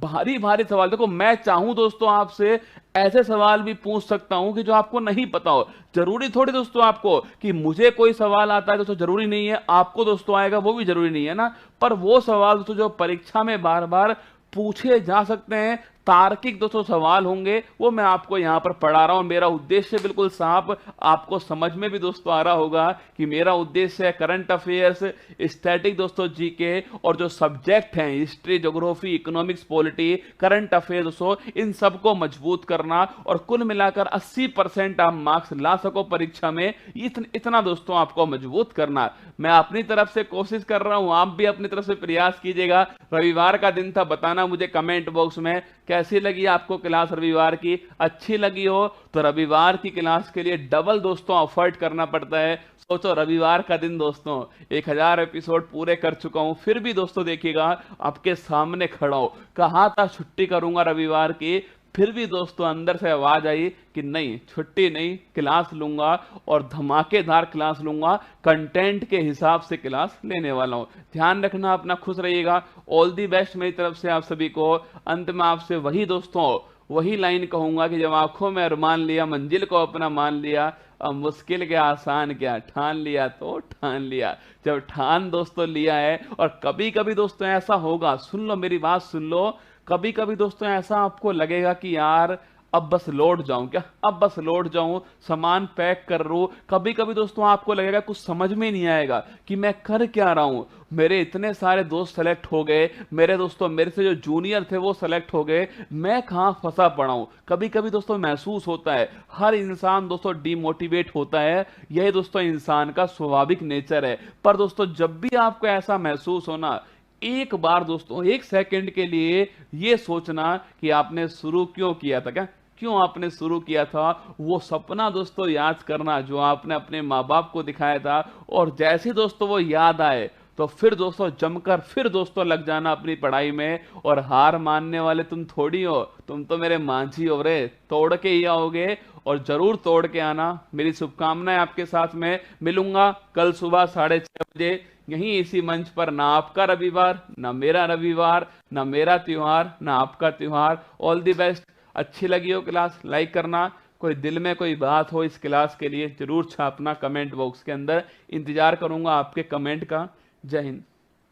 भारी भारी सवाल, देखो मैं चाहूं दोस्तों आपसे ऐसे सवाल भी पूछ सकता हूं कि जो आपको नहीं पता हो। जरूरी थोड़ी दोस्तों आपको कि मुझे कोई सवाल आता है दोस्तों, जरूरी नहीं है आपको दोस्तों आएगा, वो भी जरूरी नहीं है ना। पर वो सवाल दोस्तों जो परीक्षा में बार बार पूछे जा सकते हैं, तार्किक दोस्तों सवाल होंगे, वो मैं आपको यहां पर पढ़ा रहा हूं। मेरा उद्देश्य बिल्कुल साफ, आपको समझ में भी दोस्तों आ रहा होगा कि मेरा उद्देश्य है करंट अफेयर्स, स्टैटिक दोस्तों जीके और जो सब्जेक्ट हैं history, geography, economics, polity, current affair दोस्तों, इन सबको मजबूत करना और कुल मिलाकर 80% आप मार्क्स ला सको परीक्षा में, इतना दोस्तों आपको मजबूत करना। मैं अपनी तरफ से कोशिश कर रहा हूं, आप भी अपनी तरफ से प्रयास कीजिएगा। रविवार का दिन था, बताना मुझे कमेंट बॉक्स में कैसी लगी आपको क्लास रविवार की। अच्छी लगी हो तो रविवार की क्लास के लिए डबल दोस्तों एफर्ट करना पड़ता है। सोचो रविवार का दिन दोस्तों 1000 एपिसोड पूरे कर चुका हूं, फिर भी दोस्तों देखिएगा आपके सामने खड़ा हो। कहा था छुट्टी करूंगा रविवार की, फिर भी दोस्तों अंदर से आवाज आई कि नहीं, छुट्टी नहीं, क्लास लूंगा और धमाकेदार क्लास लूंगा, कंटेंट के हिसाब से क्लास लेने वाला हूं। ध्यान रखना अपना, खुश रहिएगा। ऑल दी बेस्ट मेरी तरफ से आप सभी को। अंत में आपसे वही दोस्तों वही लाइन कहूंगा कि जब आंखों में अरमान लिया, मंजिल को अपना मान लिया, अब मुश्किल क्या आसान क्या, ठान लिया तो ठान लिया। जब ठान दोस्तों लिया है, और कभी कभी दोस्तों ऐसा होगा, सुन लो मेरी बात सुन लो, कभी कभी दोस्तों ऐसा आपको लगेगा कि यार अब बस लौट जाऊं क्या, अब बस लौट जाऊं, सामान पैक कर लूं। कभी कभी दोस्तों आपको लगेगा कुछ समझ में नहीं आएगा कि मैं कर क्या रहा हूं, मेरे इतने सारे दोस्त सेलेक्ट हो गए, मेरे दोस्तों मेरे से जो जूनियर थे वो सेलेक्ट हो गए, मैं कहां फंसा पड़ा हूं। कभी कभी दोस्तों महसूस होता है, हर इंसान दोस्तों डिमोटिवेट होता है, यही दोस्तों इंसान का स्वाभाविक नेचर है। पर दोस्तों जब भी आपको ऐसा महसूस होना, एक बार दोस्तों 1 सेकंड के लिए ये सोचना कि आपने शुरू क्यों किया था, क्यों आपने शुरू किया था, वो सपना दोस्तों याद करना जो आपने अपने माँ बाप को दिखाया था, और जैसे दोस्तों वो याद आए तो फिर दोस्तों जमकर फिर दोस्तों लग जाना अपनी पढ़ाई में। और हार मानने वाले तुम थोड़ी हो, तुम तो मेरे मांझी हो रे, तोड़ के ही आओगे, और जरूर तोड़ के आना। मेरी शुभकामनाएं आपके साथ में। मिलूंगा कल सुबह 6:30 बजे यहीं इसी मंच पर। ना आपका रविवार, ना मेरा रविवार, ना मेरा त्योहार, ना आपका त्योहार। All the best. अच्छी लगी हो क्लास, लाइक करना। कोई दिल में कोई बात हो इस क्लास के लिए जरूर छापना कमेंट बॉक्स के अंदर, इंतजार करूंगा आपके कमेंट का। जय हिंद।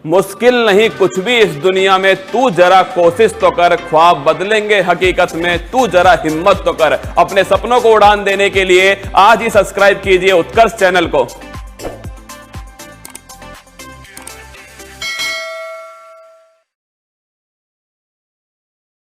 मुश्किल नहीं कुछ भी इस दुनिया में, तू जरा कोशिश तो कर, ख्वाब बदलेंगे हकीकत में, तू जरा हिम्मत तो कर। अपने सपनों को उड़ान देने के लिए आज ही सब्सक्राइब कीजिए उत्कर्ष चैनल को।